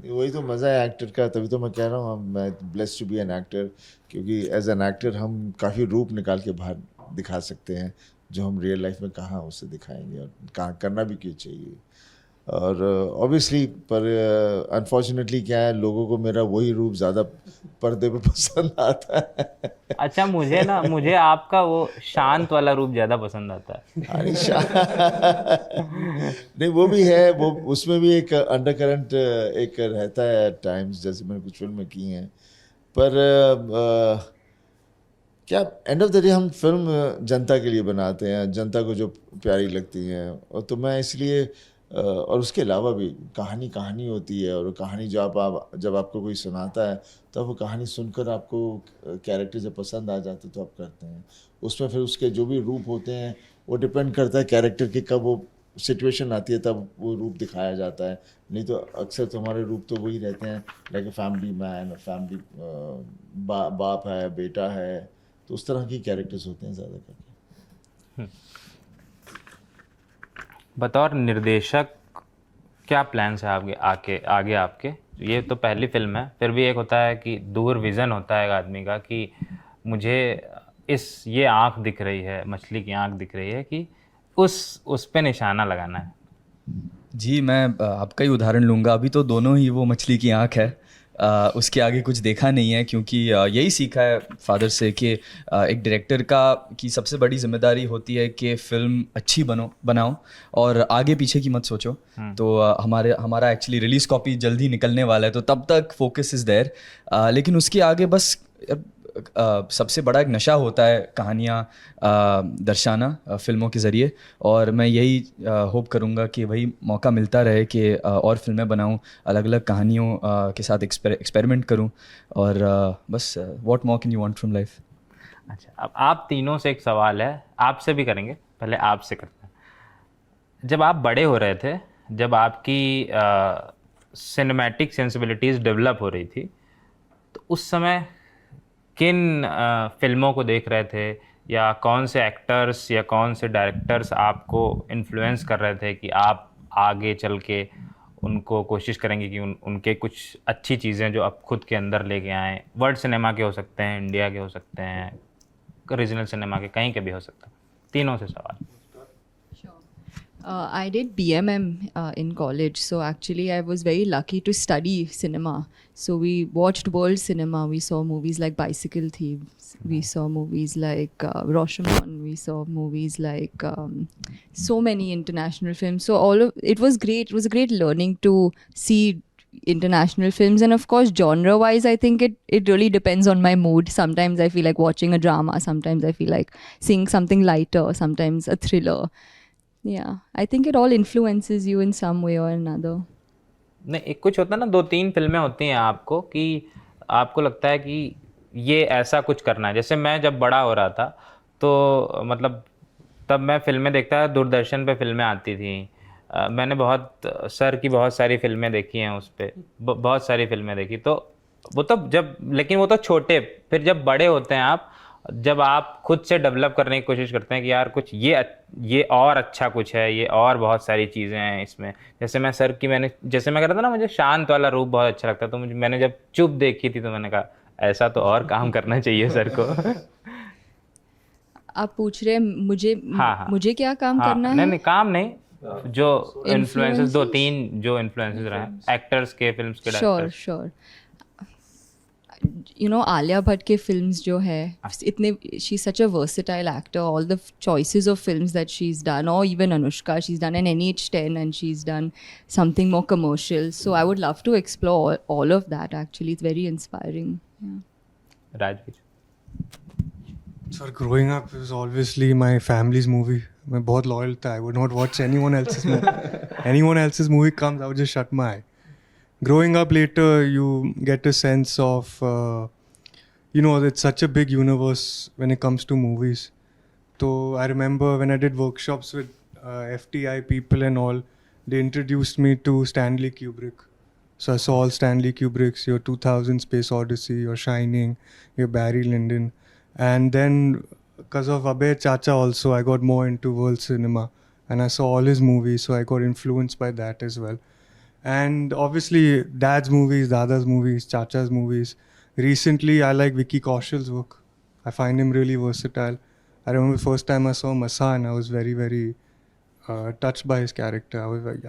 वही तो मज़ा है एक्टर का, तभी तो मैं कह रहा हूँ मैं blessed to be an actor, क्योंकि एज एन एक्टर हम काफ़ी रूप निकाल के बाहर दिखा सकते हैं जो हम रियल लाइफ में कहाँ उसे दिखाएंगे और कहाँ करना भी क्यों चाहिए। और ऑब्वियसली पर अनफॉर्चुनेटली क्या है, लोगों को मेरा वही रूप ज़्यादा पर्दे पे पसंद आता है। अच्छा, मुझे आपका वो शांत वाला रूप ज़्यादा पसंद आता है। अरे नहीं, वो भी है, वो उसमें भी एक अंडरकरंट एक रहता है टाइम्स, जैसे मैंने कुछ फिल्में की हैं। पर क्या एंड ऑफ द डे हम फिल्म जनता के लिए बनाते हैं, जनता को जो प्यारी लगती हैं, और तो मैं इसलिए और उसके अलावा भी कहानी होती है, और कहानी जब आपको कोई सुनाता है तो वो कहानी सुनकर आपको कैरेक्टर जब पसंद आ जाते तो आप करते हैं उसमें। फिर उसके जो भी रूप होते हैं वो डिपेंड करता है कैरेक्टर की, कब वो सिचुएशन आती है तब वो रूप दिखाया जाता है। नहीं तो अक्सर तो हमारे रूप तो वही रहते हैं, like a family man, family बाप है, बेटा है, तो उस तरह की कैरेक्टर्स होते हैं ज़्यादा करके। बतौर निर्देशक क्या प्लान्स है आपके आगे आपके? ये तो पहली फिल्म है, फिर भी एक होता है कि दूर विज़न होता है एक आदमी का कि मुझे ये आँख दिख रही है, मछली की आँख दिख रही है, कि उस पे निशाना लगाना है। जी, मैं आपका ही उदाहरण लूँगा। अभी तो दोनों ही वो मछली की आँख है, उसके आगे कुछ देखा नहीं है, क्योंकि यही सीखा है फादर से कि एक डायरेक्टर की सबसे बड़ी जिम्मेदारी होती है कि फ़िल्म अच्छी बनाओ और आगे पीछे की मत सोचो। तो हमारा एक्चुअली रिलीज़ कॉपी जल्दी निकलने वाला है, तो तब तक फोकस इज़ देयर। लेकिन उसके आगे बस सबसे बड़ा एक नशा होता है कहानियाँ दर्शाना फ़िल्मों के ज़रिए, और मैं यही होप करूँगा कि वही मौका मिलता रहे कि और फिल्में बनाऊँ, अलग अलग कहानियों के साथ एक्सपेरिमेंट करूँ, और बस what more can you want from life. अच्छा, अब आप तीनों से एक सवाल है, आपसे भी करेंगे, पहले आपसे करते हैं। जब आप बड़े हो रहे थे, जब आपकी सिनेमैटिक सेंसिबिलिटीज़ डेवलप हो रही थी, तो उस समय किन फिल्मों को देख रहे थे, या कौन से एक्टर्स या कौन से डायरेक्टर्स आपको इन्फ्लुएंस कर रहे थे कि आप आगे चल के उनको कोशिश करेंगे कि उनके कुछ अच्छी चीज़ें जो आप खुद के अंदर लेके आएँ? वर्ल्ड सिनेमा के हो सकते हैं, इंडिया के हो सकते हैं, रीजनल सिनेमा के, कहीं के भी हो सकता है। तीनों से सवाल। I did BMM in college, so actually I was very lucky to study cinema. So we watched world cinema. We saw movies like Bicycle Thieves. We saw movies like Rashomon. We saw movies like so many international films. So it was great. It was a great learning to see international films, and of course genre wise I think it really depends on my mood. Sometimes I feel like watching a drama, sometimes I feel like seeing something lighter, sometimes a thriller. Yeah, I think it all influences you in some way or another. नहीं, एक कुछ होता है ना, 2-3 फिल्में होती हैं आपको कि आपको लगता है कि ये ऐसा कुछ करना है। जैसे मैं जब बड़ा हो रहा था तो मतलब तब मैं फिल्में देखता था, दूरदर्शन पे फिल्में आती थी। मैंने सर की बहुत सारी फिल्में देखी हैं, उस पे बहुत सारी फिल्में देखी। तो वो तो लेकिन वो तो छोटे, फिर जब बड़े होते हैं आप, जब आप खुद से डेवलप करने की कोशिश करते हैं कि यार कुछ ये और अच्छा कुछ है, ये और बहुत सारी चीज़ें हैं इसमें। जैसे मैं सर की जैसे मैं कह रहा था ना, मुझे शांत वाला रूप बहुत अच्छा लगता, तो मैंने जब चुप देखी थी तो मैंने कहा ऐसा तो और काम करना चाहिए सर को। आप पूछ रहे हैं मुझे? हाँ। मुझे क्या काम करना है? नहीं काम नहीं, जो इन्फ्लुएंसेस 2-3 जो इन्फ्लुएंसेस रहे हैं एक्टर्स के, फिल्म्स के directors. Sure you know, Alia Bhatt के films जो है इतने, she's such a versatile actor. All the choices of films that she's done, or even Anushka, she's done an NH10 and she's done something more commercial. So I would love to explore all of that. Actually, it's very inspiring. Yeah. Rajveer. Sir, growing up it was obviously my family's movie. मैं बहुत loyal था. I would not watch anyone else's movie. Anyone else's movie comes, I would just shut my eye. Growing up later, you get a sense of, it's such a big universe when it comes to movies. So I remember when I did workshops with FTI people and all, they introduced me to Stanley Kubrick. So I saw all Stanley Kubrick's, your 2000 Space Odyssey, your Shining, your Barry Lyndon. And then because of Abhay Chacha also, I got more into world cinema. And I saw all his movies, so I got influenced by that as well. And obviously, Dad's movies, Dada's movies, Chacha's movies. Recently, I like Vicky Kaushal's work. I find him really versatile. I remember first time I saw Masan, I was very, very touched by his character.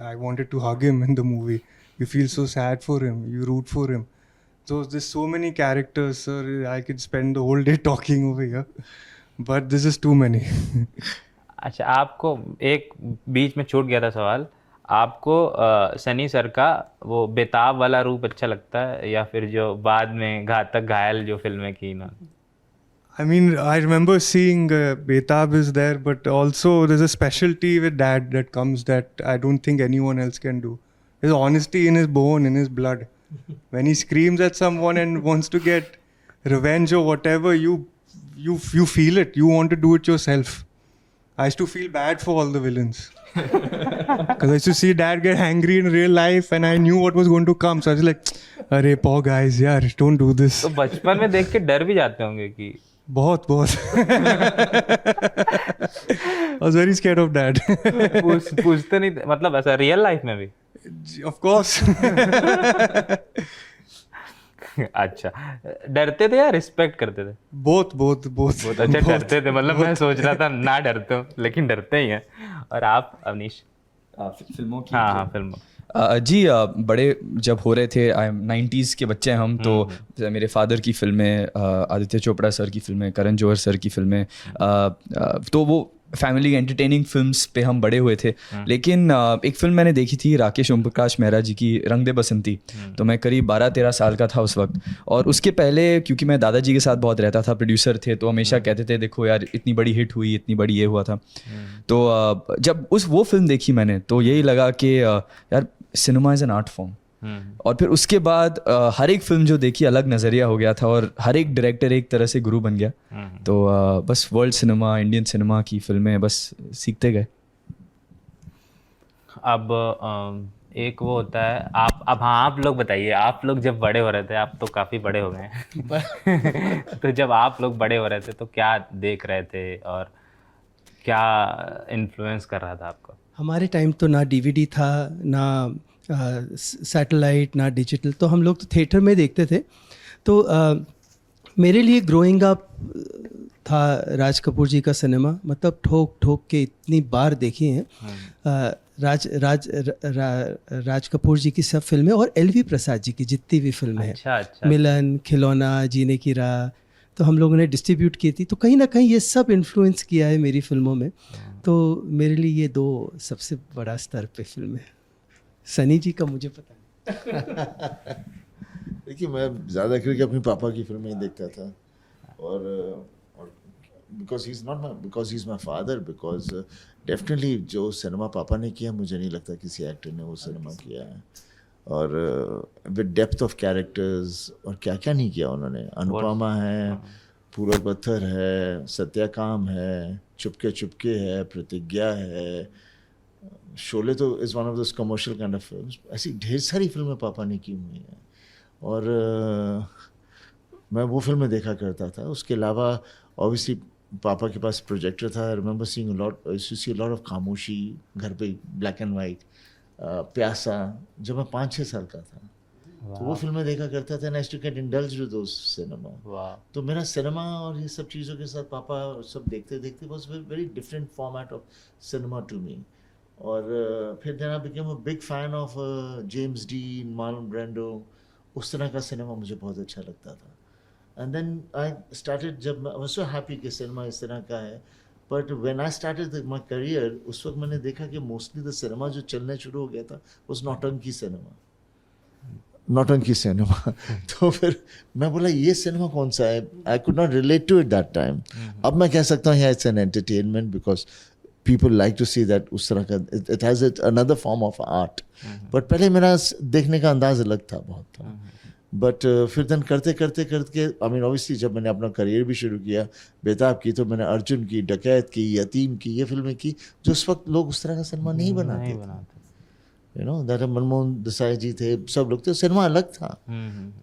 I wanted to hug him in the movie. You feel so sad for him. You root for him. So there's so many characters, sir. I could spend the whole day talking over here. But this is too many. अच्छा, आपको एक बीच में छूट गया था सवाल, आपको Sunny sir का वो बेताब वाला रूप अच्छा लगता है या फिर जो बाद में घातक घायल जो फिल्में की इन्होंने? I mean, I remember seeing Betab is there, but also there's a specialty with Dad that comes that I don't think anyone else can do. There's honesty in his bone, in his blood. When he screams at someone and wants to get revenge or whatever, you feel it. You want to do it yourself. I used to feel bad for all the villains. Because I used to see Dad get angry in real life and I knew what was going to come. So I was like, अरे poor guys, यार, don't do this. तो बचपन में देख के डर भी जाते होंगे कि बहुत I was very scared of Dad. पूछते नहीं थे, मतलब ऐसा रियल लाइफ में भी? Of course. अच्छा, डरते थे या रिस्पेक्ट करते थे? बहुत बहुत अच्छा, डरते थे, मतलब मैं सोच रहा था ना डरते हो, लेकिन डरते ही हैं। और आप अवनीश? फिल्मों की हाँ फिल्मों। जी बड़े जब हो रहे थे, 90s के बच्चे हैं हम, तो मेरे फादर की फिल्में, आदित्य चोपड़ा सर की फिल्में, करण जौहर सर की फिल्में, तो वो फैमिली एंटरटेनिंग फिल्म्स पे हम बड़े हुए थे। लेकिन एक फिल्म मैंने देखी थी राकेश ओम प्रकाश मेहरा जी की, रंग दे बसंती, तो मैं करीब 12-13 साल का था उस वक्त। और उसके पहले क्योंकि मैं दादाजी के साथ बहुत रहता था, प्रोड्यूसर थे, तो हमेशा कहते थे देखो यार इतनी बड़ी हिट हुई, इतनी बड़ी ये हुआ था। तो जब वो फिल्म देखी मैंने तो यही लगा कि यार cinema is an art form. और फिर उसके बाद हर एक फिल्म जो देखी अलग नज़रिया हो गया था और हर एक डायरेक्टर एक तरह से गुरु बन गया। तो बस वर्ल्ड सिनेमा, इंडियन सिनेमा की फिल्में बस सीखते गए। अब एक वो होता है, आप लोग बताइए, आप लोग जब बड़े हो रहे थे, आप तो काफ़ी बड़े हो गए हैं तो जब आप लोग बड़े हो रहे थे तो क्या देख रहे थे और क्या इन्फ्लुएंस कर रहा था आपको? हमारे टाइम तो ना डीवीडी था, ना सैटेलाइट, ना डिजिटल, तो हम लोग तो थिएटर में देखते थे। तो मेरे लिए ग्रोइंग अप था राज कपूर जी का सिनेमा, मतलब ठोक ठोक के इतनी बार देखी हैं राज कपूर जी की सब फिल्में और एलवी प्रसाद जी की जितनी भी फिल्में हैं। अच्छा। मिलन, खिलौना, जीने की राह, तो हम लोगों ने डिस्ट्रीब्यूट की थी। तो कहीं ना कहीं ये सब इन्फ्लुएंस किया है मेरी फिल्मों में। तो मेरे लिए ये दो सबसे बड़ा स्तर पे फिल्म है। सनी जी का मुझे पता नहीं। देखिए, मैं ज़्यादा करके अपने पापा की फिल्में ही देखता था, और because he is my father, because definitely जो सिनेमा पापा ने किया, मुझे नहीं लगता किसी एक्टर ने वो सिनेमा किया है। और विद डेप्थ ऑफ कैरेक्टर्स, और क्या क्या नहीं किया उन्होंने। अनुपमा है, पूरब पत्थर है, सत्याकाम है, चुपके चुपके है, प्रतिज्ञा है, शोले तो is one of those commercial kind of films. ऐसी ढेर सारी फिल्में पापा ने की हुई हैं और मैं वो फिल्में देखा करता था। उसके अलावा ऑब्वियसली पापा के पास प्रोजेक्टर था। I remember seeing a lot of खामोशी घर पे, ब्लैक एंड वाइट, प्यासा, जब मैं 5-6 साल का था। तो वो फिल्में देखा करता था। Next to get indulge with those cinema. तो मेरा सिनेमा और ये सब चीज़ों के साथ पापा सब देखते देखते was very different format of cinema to me. और फिर then I became a big fan of James Dean, Marlon Brando, उस तरह का सिनेमा मुझे बहुत अच्छा लगता था। एंड देन आई स्टार्टेड, जब आई वाज सो हैप्पी कि सिनेमा इस तरह का है। But when I started my career, उस वक्त मैंने देखा कि मोस्टली द सिनेमा जो चलने शुरू हो गया था उस नौटंकी सिनेमा। तो फिर मैं बोला ये सिनेमा कौन सा है? I could not relate to it that time. अब मैं कह सकता हूँ it's an entertainment because people like to see that उस तरह का it has another form of art। but पहले मेरा देखने का अंदाज अलग था, बहुत था। बट फिर then करते आई मीन ऑब्वियसली जब मैंने अपना करियर भी शुरू किया, बेताब की, तो मैंने अर्जुन की, डकैत की, यतीम की, ये फिल्में की जो उस वक्त लोग उस तरह का सिनेमा नहीं बनाते थे। You know that Manmohan Desai ji थे, सब लोग थे, सिनेमा अलग था।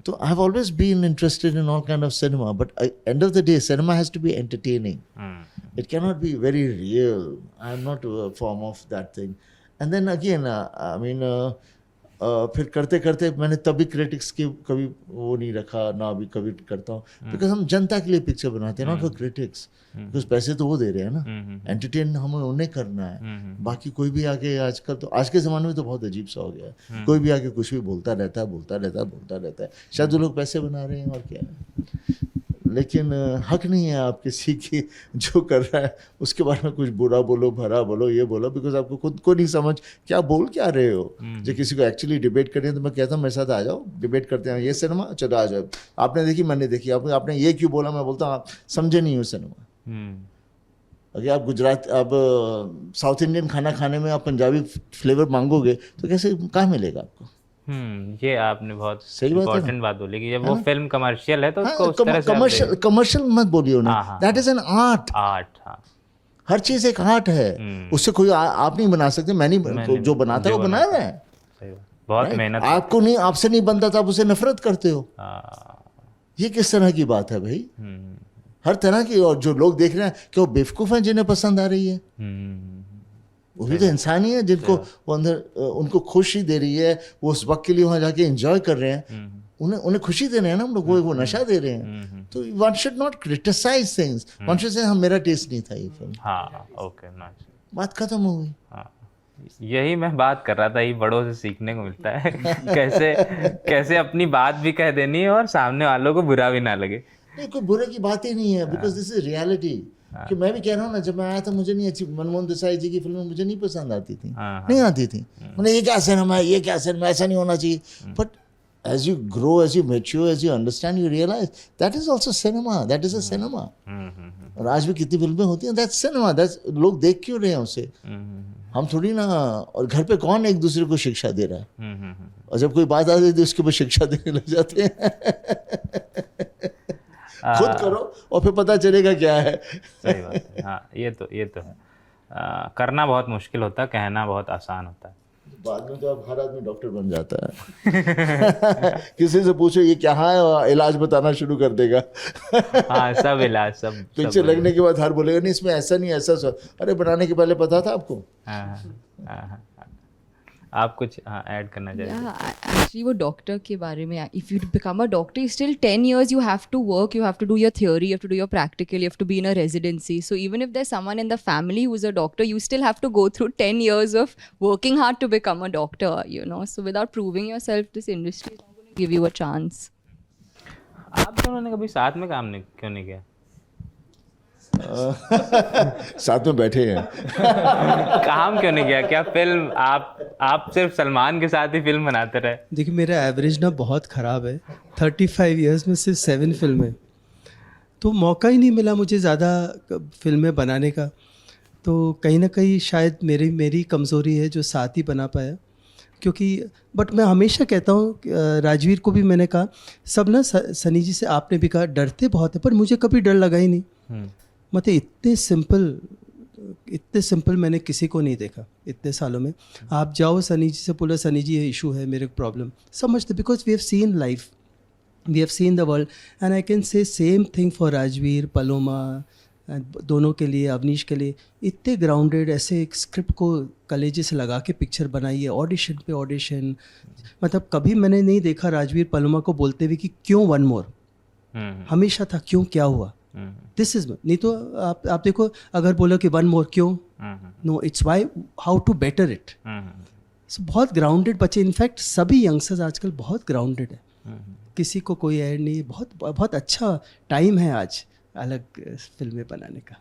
तो I have always been interested in all kind of cinema, but end of the day cinema has to be entertaining. It cannot be very real. I'm not a form of that thing. And then again, I mean, फिर करते करते मैंने तभी critics की कभी वो नहीं रखा, ना अभी कभी करता हूँ, बिकॉज हम जनता के लिए पिक्चर बनाते हैं, नॉट फॉर क्रिटिक्स, बिकॉज पैसे तो वो दे रहे हैं ना, एंटरटेन हमें उन्हें करना है। बाकी कोई भी आके, आजकल तो आज के ज़माने में तो बहुत अजीब सा हो गया है, कोई भी आके कुछ भी बोलता रहता है, शायद वो लोग पैसे बना रहे हैं और क्या है, लेकिन हक नहीं है आप किसी की जो कर रहा है उसके बारे में कुछ बुरा बोलो, भला बोलो, ये बोलो, बिकॉज आपको खुद को नहीं समझ क्या बोल क्या रहे हो। जो किसी को एक्चुअली डिबेट करनी है तो मैं कहता हूँ मेरे साथ आ जाओ, डिबेट करते हैं, ये सिनेमा, चलो आ जाओ, आपने देखी मैंने देखी, आपने ये क्यों बोला, मैं बोलता हूँ आप समझे नहीं हो सिनेमा। अगर आप गुजरात, आप साउथ इंडियन खाना खाने में आप पंजाबी फ्लेवर मांगोगे तो कैसे, कहाँ मिलेगा आपको। ये आपने बहुत सही बात है ना? इम्पोर्टेंट बात बोली कि जब वो फिल्म कमर्शियल है तो उसको उस तरह से आप कमर्शियल कमर्शियल मत बोलिए उन्हें, that is an art. Art, हाँ, हर चीज एक आर्ट है, उससे कोई आप नहीं बना सकते, मैं नहीं, जो बनाता है वो बना रहा है, सही बात, बहुत मेहनत। आपको नहीं, आपसे नहीं बनता तो आप उसे नफरत करते हो, ये किस तरह की बात है भाई। हर तरह की, और जो लोग देख रहे हैं क्या वो बेवकूफ़ हैं जिन्हें पसंद आ रही है, वो भी तो इंसान ही है जिनको वो अंदर उनको खुशी दे रही है, वो उस वक्त के लिए वहाँ जाके एंजॉय कर रहे हैं, उन्हें खुशी दे रहे हैं ना हम लोग, वो नशा दे रहे हैं। तो one should not criticise things, one should say हम, मेरा टेस्ट नहीं था ये फिल्म, हाँ, ओके, नाइस, बात खत्म हो गई। हाँ, यही मैं बात कर रहा था, ये बड़ों से सीखने को मिलता है कैसे अपनी बात भी कह देनी है और सामने वालों को बुरा भी ना लगे। नहीं, कोई बुरे की बात ही नहीं है, बिकॉज दिस इज रियलिटी। कि मैं भी कह रहा हूँ ना, जब मैं आया था मुझे नहीं अच्छी, मनमोहन देसाई जी की फिल्में मुझे नहीं पसंद आती थी, नहीं आती थी, मैंने ये क्या सिनेमा है, ये क्या सिनेमा, ऐसा नहीं होना चाहिए, but as you grow, as you mature, as you understand, you realize that is also cinema, that is a cinema। और आज भी कितनी फिल्में होती हैं, that's cinema, that's, लोग देख क्यों रहे हैं उसे, हम थोड़ी ना, और घर पे कौन एक दूसरे को शिक्षा दे रहा है, और जब कोई बात आती है तो उसके ऊपर शिक्षा देने लग जाते हैं। खुद करो और फिर पता चलेगा क्या है। सही बात है, हाँ, ये तो है, करना बहुत मुश्किल होता है, कहना बहुत आसान होता है, बाद में तो अब हर आदमी डॉक्टर बन जाता है। किसी से पूछो ये क्या है, इलाज बताना शुरू कर देगा। हाँ, सब इलाज, सब पिक्चर लगने के बाद हर बोलेगा नहीं इसमें ऐसा नहीं, ऐसा सब, अरे बनाने के पहले पता था आपको। हाँ, आप कुछ ऐड करना चाहिए। एक्चुअली वो डॉक्टर के बारे में, if you become a doctor still 10 years you have to work, you have to do your theory, you have to do your practical, you have to be in a residency. So even if there's someone in the family who's a doctor, you still have to go through 10 years of working hard to become a doctor, you know. So without proving yourself, this industry is not going to give you a chance. आप दोनों ने कभी साथ में काम क्यों नहीं किया? साथ में बैठे हैं। काम क्यों नहीं किया? क्या फिल्म आप सिर्फ सलमान के साथ ही फिल्म बनाते रहे? देखिए मेरा एवरेज ना बहुत ख़राब है, 35 इयर्स में सिर्फ 7 फिल्में, तो मौका ही नहीं मिला मुझे ज़्यादा फिल्में बनाने का। तो कहीं ना कहीं शायद मेरी कमज़ोरी है जो साथ ही बना पाया, क्योंकि बट मैं हमेशा कहता हूँ, राजवीर को भी मैंने कहा, सब ना सनी जी से आपने भी कहा डरते बहुत है, पर मुझे कभी डर लगा ही नहीं। मतलब इतने सिंपल मैंने किसी को नहीं देखा इतने सालों में। आप जाओ सनी जी से बोलो सनी जी ये इशू है, मेरे प्रॉब्लम, समझते, because we have seen life, we have seen the world, and I can say same thing for Rajveer, Paloma, दोनों के लिए, अवनीश के लिए। इतने ग्राउंडेड, ऐसे एक स्क्रिप्ट को कलेजे से लगा के पिक्चर बनाई है, ऑडिशन पे ऑडिशन। मतलब कभी मैंने नहीं देखा राजवीर पलोमा को बोलते हुए कि क्यों वन मोर, हमेशा था क्यों, क्या हुआ, दिस इज, नहीं तो आप देखो अगर बोलो कि वन मोर क्यों, no, it's why, how to better it. So बहुत ग्राउंडेड बच्चे, इनफैक्ट सभी यंगस्टर्स आजकल बहुत ग्राउंडेड है, किसी को कोई ऐड नहीं, बहुत अच्छा टाइम है आज अलग फिल्में बनाने का।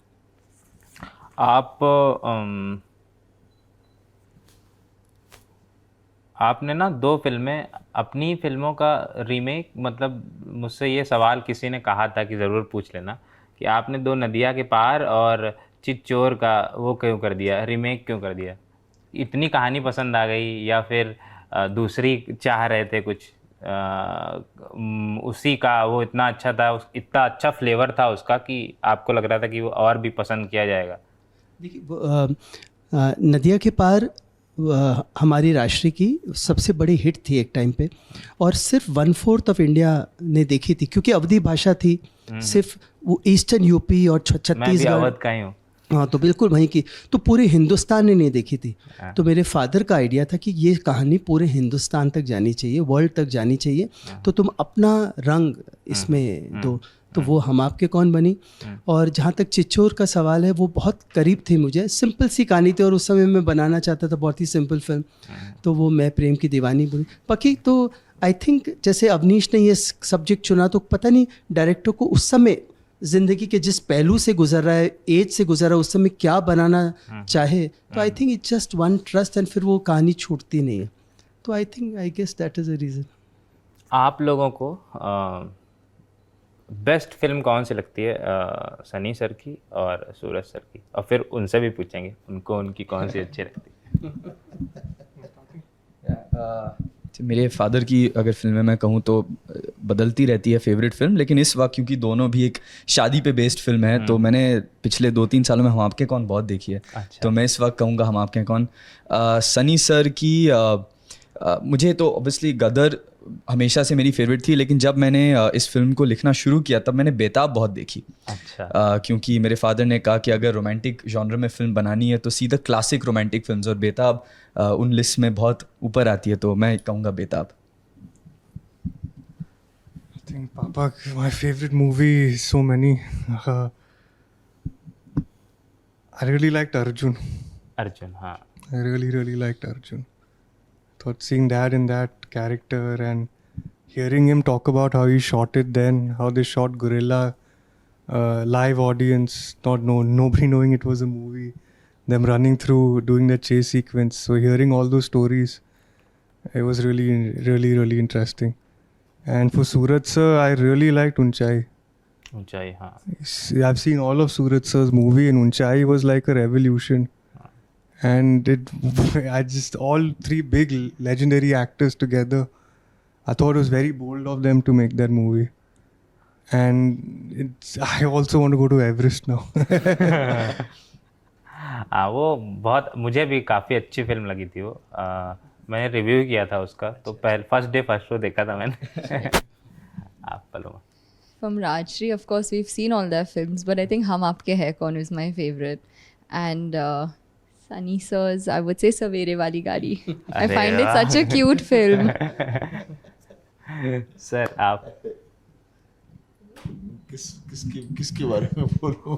आपने ना 2 फिल्में, अपनी फिल्मों का रीमेक, मतलब मुझसे ये सवाल किसी ने कहा था कि ज़रूर पूछ लेना कि आपने 2 नदिया के पार और चितचोर का वो क्यों कर दिया, रीमेक क्यों कर दिया? इतनी कहानी पसंद आ गई या फिर दूसरी चाह रहे थे कुछ, उसी का वो इतना अच्छा था, इतना अच्छा फ्लेवर था उसका कि आपको लग रहा था कि वो और भी पसंद किया जाएगा? देखिए नदिया के पार हमारी राष्ट्रीय की सबसे बड़ी हिट थी एक टाइम पे, और सिर्फ 1/4 ऑफ इंडिया ने देखी थी, क्योंकि अवधी भाषा थी, सिर्फ वो ईस्टर्न यूपी और छत्तीसगढ़। मैं भी अवध का ही हूँ। हाँ, तो बिल्कुल वहीं की, तो पूरे हिंदुस्तान ने नहीं देखी थी। हाँ। तो मेरे फादर का आइडिया था कि ये कहानी पूरे हिंदुस्तान तक जानी चाहिए, वर्ल्ड तक जानी चाहिए, तो तुम अपना रंग इसमें दो। तो वो हम आपके कौन बनी। और जहाँ तक चिच्चोर का सवाल है, वो बहुत करीब थी मुझे, सिंपल सी कहानी थी और उस समय मैं बनाना चाहता था बहुत ही सिंपल फिल्म, तो वो मैं प्रेम की दीवानी बनी। बाकी तो आई थिंक जैसे अवनीश ने ये सब्जेक्ट चुना, तो पता नहीं डायरेक्टर को उस समय ज़िंदगी के जिस पहलू से गुजर रहा है, एज से गुजर रहा है, उस समय क्या बनाना चाहे, तो I think it's just one trust and फिर वो कहानी छूटती नहीं है। तो I think I guess that is a reason. आप लोगों को बेस्ट फिल्म कौन सी लगती है, सनी सर की और सूरज सर की, और फिर उनसे भी पूछेंगे उनको उनकी कौन सी अच्छी लगती है। मेरे फादर की अगर फिल्में मैं कहूँ तो बदलती रहती है फेवरेट फिल्म, लेकिन इस वक्त क्योंकि दोनों भी एक शादी पे बेस्ड फिल्म है, तो मैंने पिछले 2-3 सालों में हम आपके कौन बहुत देखी है। अच्छा। तो मैं इस वक्त कहूँगा हम आपके कौन। सनी सर की मुझे तो ऑब्वियसली गदर हमेशा से मेरी फेवरेट थी, लेकिन जब मैंने इस फिल्म को लिखना शुरू किया तब मैंने बेताब बहुत देखी। अच्छा। क्योंकि मेरे फादर ने कहा कि अगर रोमांटिक जॉनर में फिल्म बनानी है तो सीधा क्लासिक रोमांटिक फिल्म्स, और बेताब उन लिस्ट में बहुत ऊपर आती है, तो मैं कहूँगा बेताब। I think Papa, my favorite movie, so many. I really liked Arjun. Arjun, हाँ। I really liked Arjun. Thought seeing Dad in that character and hearing him talk about how he shot it then, how they shot guerrilla, live audience, nobody knowing it was a movie, them running through, doing the chase sequence. So hearing all those stories, it was really interesting. And for Suraj sir, I really liked Unchai. ऊंचाई, हाँ। I've seen all of Suraj sir's movie, and Unchai was like a revolution. And all three big legendary actors together, I thought it was very bold of them to make that movie. And I also want to go to Everest now. हाँ, वो बहुत, मुझे भी काफ़ी अच्छी film लगी थी वो। मैंने रिव्यू किया था उसका, तो फर्स्ट डे फर्स्ट शो देखा था मैंने। आप पलो। From Rajshri, of course, we've seen all their films, but I think Hum Aapke Hai Kaun is my favorite. And Sunny Sir's, I would say Savere Wali Gaadi. I अरे find it वाह। such a cute film. Sir आप किसके बारे में बोलूं?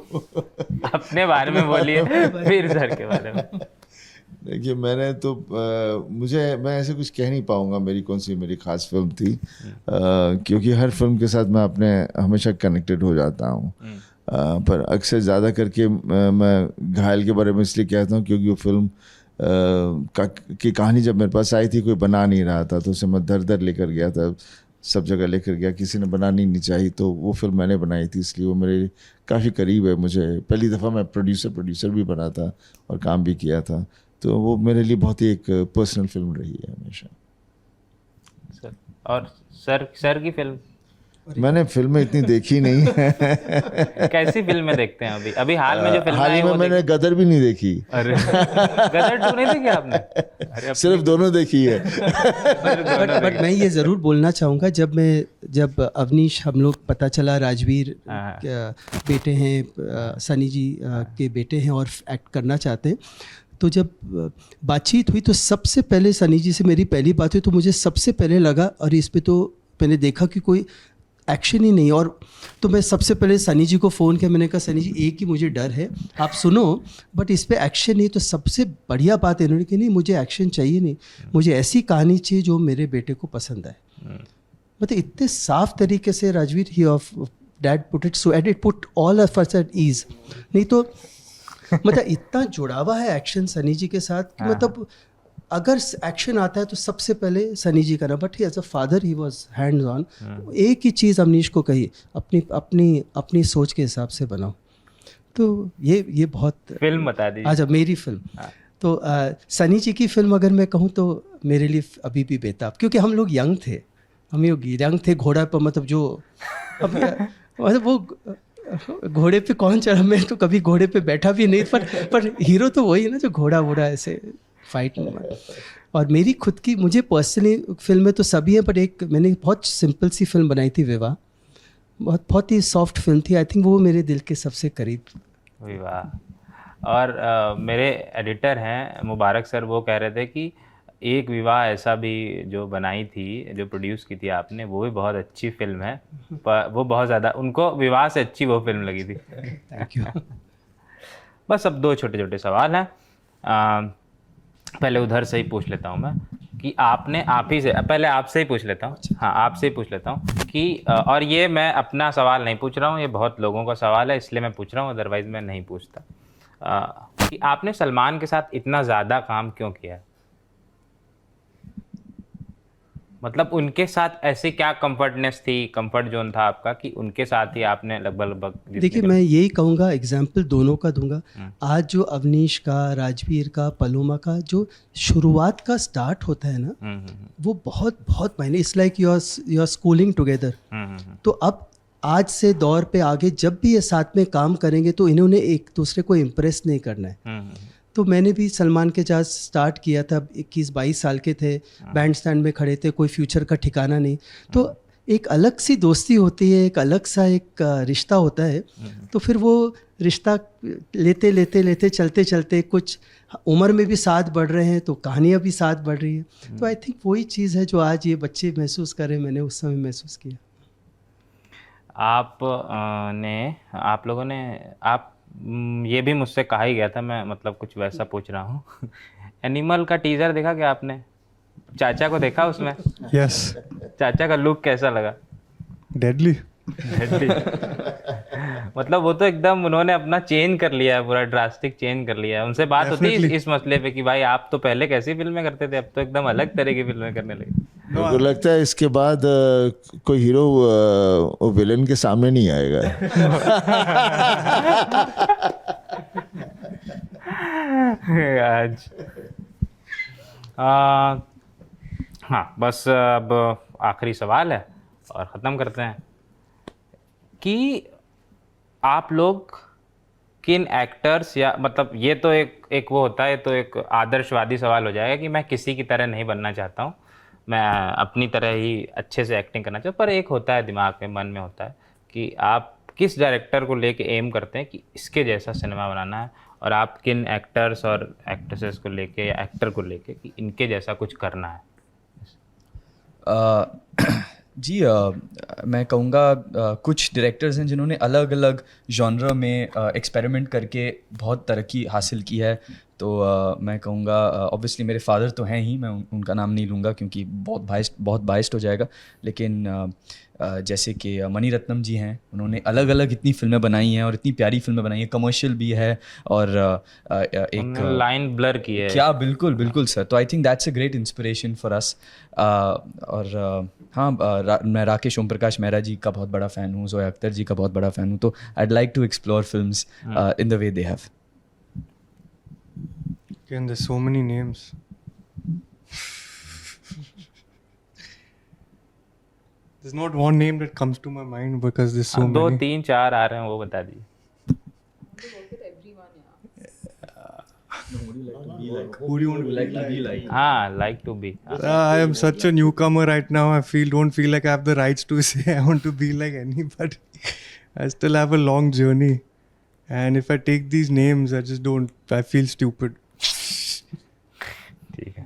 अपने बारे में बोलिए, फिर सर के बारे में। देखिए, मैंने तो मैं ऐसे कुछ कह नहीं पाऊंगा मेरी कौन सी मेरी खास फिल्म थी, क्योंकि हर फिल्म के साथ मैं अपने हमेशा कनेक्टेड हो जाता हूँ। पर अक्सर ज़्यादा करके मैं घायल के बारे में इसलिए कहता हूँ क्योंकि वो फिल्म की कहानी जब मेरे पास आई थी, कोई बना नहीं रहा था, तो उसे मैं दर लेकर गया था, सब जगह लेकर गया, किसी ने बनानी नहीं चाहिए, तो वो फिल्म मैंने बनाई थी, इसलिए वो मेरे काफ़ी करीब है। मुझे पहली दफ़ा मैं प्रोड्यूसर भी बना था और काम भी किया था, तो वो मेरे लिए बहुत ही एक पर्सनल फिल्म रही है हमेशा। सर, और सर की फिल्म मैंने फिल्में इतनी देखी नहीं है। कैसी फिल्में देखते हैं अभी हाल में जो फिल्म हाल ही में मैंने गदर भी नहीं देखी। अरे गदर 2 नहीं देखी आपने? अरे सिर्फ दोनों देखी है। बट मैं ये ज़रूर बोलना चाहूँगा, जब अवनीश, हम लोग पता चला राजवीर बेटे हैं, सनी जी के बेटे हैं और एक्ट करना चाहते हैं, तो जब बातचीत हुई तो सबसे पहले सनी जी से मेरी पहली बात हुई, तो मुझे सबसे पहले लगा, और इस पे तो मैंने देखा कि कोई एक्शन ही नहीं, और तो मैं सबसे पहले सनी जी को फ़ोन किया। मैंने कहा सनी जी, एक ही मुझे डर है, आप सुनो बट इस पे एक्शन नहीं। तो सबसे बढ़िया बात इन्होंने कि नहीं, मुझे एक्शन चाहिए नहीं, मुझे ऐसी कहानी चाहिए जो मेरे बेटे को पसंद आए। मतलब इतने साफ तरीके से Rajveer he of dad put it so and it put all of us at ease. नहीं तो मतलब इतना जुड़ा हुआ है एक्शन सनी जी के साथ कि मतलब अगर एक्शन आता है तो सबसे पहले सनी जी का ना, but as a father he was hands on. एक ही चीज़ अवनीश को कही, अपनी सोच के हिसाब से बनाओ। तो ये बहुत फिल्म बता दीजिए। अच्छा, मेरी फिल्म तो सनी जी की फिल्म अगर मैं कहूँ तो मेरे लिए अभी भी बेताब, क्योंकि हम लोग यंग थे, घोड़ा पर, मतलब जो मतलब वो घोड़े पे कौन चढ़ा, मैं तो कभी घोड़े पे बैठा भी नहीं, पर हीरो तो वही है ना जो घोड़ा ऐसे फाइट में। और मेरी खुद की, मुझे पर्सनली फिल्में तो सभी हैं, पर एक मैंने बहुत सिंपल सी फिल्म बनाई थी, विवाह, बहुत ही सॉफ्ट फिल्म थी। आई थिंक वो मेरे दिल के सबसे करीब। विवाह, और मेरे एडिटर हैं मुबारक सर, वो कह रहे थे कि एक विवाह ऐसा भी जो बनाई थी, जो प्रोड्यूस की थी आपने, वो भी बहुत अच्छी फिल्म है, पर वो बहुत ज़्यादा उनको विवाह से अच्छी वो फिल्म लगी थी। Thank you. बस अब 2 छोटे छोटे सवाल हैं। पहले उधर से ही पूछ लेता हूँ मैं कि आपने आप ही से, पहले आपसे ही पूछ लेता हूँ, हाँ आपसे ही पूछ लेता हूँ कि और ये मैं अपना सवाल नहीं पूछ रहा हूँ, ये बहुत लोगों का सवाल है इसलिए मैं पूछ रहा हूँ, अदरवाइज़ मैं नहीं पूछता। कि आपने सलमान के साथ इतना ज़्यादा काम क्यों किया? मतलब उनके साथ ऐसे क्या कंफर्टनेस थी, कंफर्ट जोन था आपका कि उनके साथ ही आपने लगभग जितने देखिए, मैं यही कहूँगा, एग्जाम्पल दोनों का दूंगा। आज जो अवनीश का, राजवीर का, पलोमा का जो शुरुआत का स्टार्ट होता है ना, वो बहुत बहुत मायने, it's like you are schooling together. तो अब आज से दौर पे आगे जब भी ये साथ में काम करेंगे तो इन्होंने एक दूसरे को इम्प्रेस नहीं करना है। तो मैंने भी सलमान के साथ स्टार्ट किया था, 21-22 साल के थे, बैंड स्टैंड में खड़े थे, कोई फ्यूचर का ठिकाना नहीं। तो एक अलग सी दोस्ती होती है, एक अलग सा एक रिश्ता होता है। तो फिर वो रिश्ता लेते लेते लेते चलते चलते कुछ उम्र में भी साथ बढ़ रहे हैं, तो कहानियाँ भी साथ बढ़ रही हैं। तो आई थिंक वही चीज़ है जो आज ये बच्चे महसूस कर रहे हैं, मैंने उस समय महसूस किया। आप लोगों ने ये भी मुझसे कहा ही गया था, मैं मतलब कुछ वैसा पूछ रहा हूँ। एनिमल का टीजर देखा क्या आपने? चाचा को देखा उसमें? यस, चाचा का लुक कैसा लगा? डेडली। मतलब वो तो एकदम उन्होंने अपना चेंज कर लिया है, पूरा ड्रास्टिक चेंज कर लिया है। उनसे बात होती है इस मसले पे कि भाई आप तो पहले कैसी फिल्में करते थे, अब तो एकदम अलग तरह की फिल्में करने लगे। मेरे को लगता है इसके बाद कोई हीरो विलेन के सामने नहीं आएगा। आज हाँ, बस अब आखिरी सवाल है और ख़त्म करते हैं कि आप लोग किन एक्टर्स, या मतलब ये तो एक वो होता है, तो एक आदर्शवादी सवाल हो जाएगा कि मैं किसी की तरह नहीं बनना चाहता हूँ, मैं अपनी तरह ही अच्छे से एक्टिंग करना चाहता हूँ, पर एक होता है दिमाग में, मन में होता है कि आप किस डायरेक्टर को लेके एम करते हैं कि इसके जैसा सिनेमा बनाना है, और आप किन एक्टर्स और एक्ट्रेसेस को लेके या एक्टर को लेके कि इनके जैसा कुछ करना है? जी, मैं कहूँगा कुछ डायरेक्टर्स हैं जिन्होंने अलग अलग जॉनर में एक्सपेरिमेंट करके बहुत तरक्की हासिल की है। तो मैं कहूँगा ऑब्वियसली मेरे फादर तो हैं ही, मैं उनका नाम नहीं लूँगा क्योंकि बहुत बाइस्ड हो जाएगा, लेकिन जैसे कि मणि रत्नम जी हैं, उन्होंने अलग अलग इतनी फिल्में बनाई हैं और इतनी प्यारी फिल्में बनाई हैं, कमर्शियल भी है और एक लाइन ब्लर की है क्या। बिल्कुल बिल्कुल सर। तो I think that's a great inspiration for us. और हाँ, मैं राकेश ओम प्रकाश मेहरा जी का बहुत बड़ा फ़ैन हूँ, जोया अख्तर जी का बहुत बड़ा फ़ैन हूँ। तो I'd like to explore films in the way they have. Again, there's so many names. There's not one name that comes to my mind because there's so दो many. 3 4 आ रहे हैं, वो बता दीजिए। Who do you want to like to be like? हाँ, like to be. I am such a newcomer right now. Don't feel like I have the rights to say I want to be like anybody. I still have a long journey, and if I take these names, I just don't. I feel stupid. ठीक है।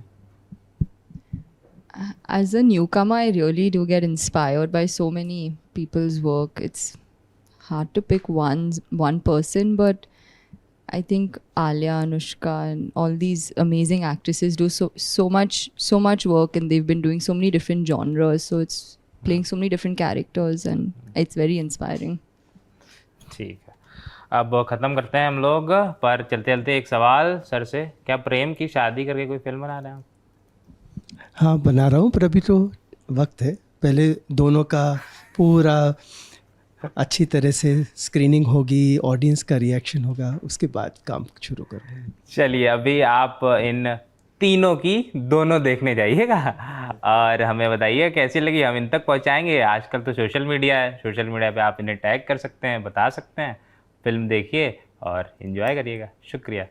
As a newcomer, I really do get inspired by so many people's work. It's hard to pick one person, but I think Alia, Anushka, and all these amazing actresses do so much work, and they've been doing so many different genres. So it's playing so many different characters, and it's very inspiring. ठीक है, अब ख़त्म करते हैं हम लोग, पर चलते चलते एक सवाल सर से, क्या प्रेम की शादी करके कोई फिल्म बना रहे हैं आप? हाँ, बना रहा हूँ, पर अभी तो वक्त है। पहले दोनों का पूरा अच्छी तरह से स्क्रीनिंग होगी, ऑडियंस का रिएक्शन होगा, उसके बाद काम शुरू कर रहे हैं। चलिए, अभी आप इन तीनों की दोनों देखने जाइएगा और हमें बताइए कैसी लगी, हम इन तक पहुंचाएंगे। आजकल तो सोशल मीडिया है, सोशल मीडिया पे आप इन्हें टैग कर सकते हैं, बता सकते हैं। फिल्म देखिए और एंजॉय करिएगा। शुक्रिया।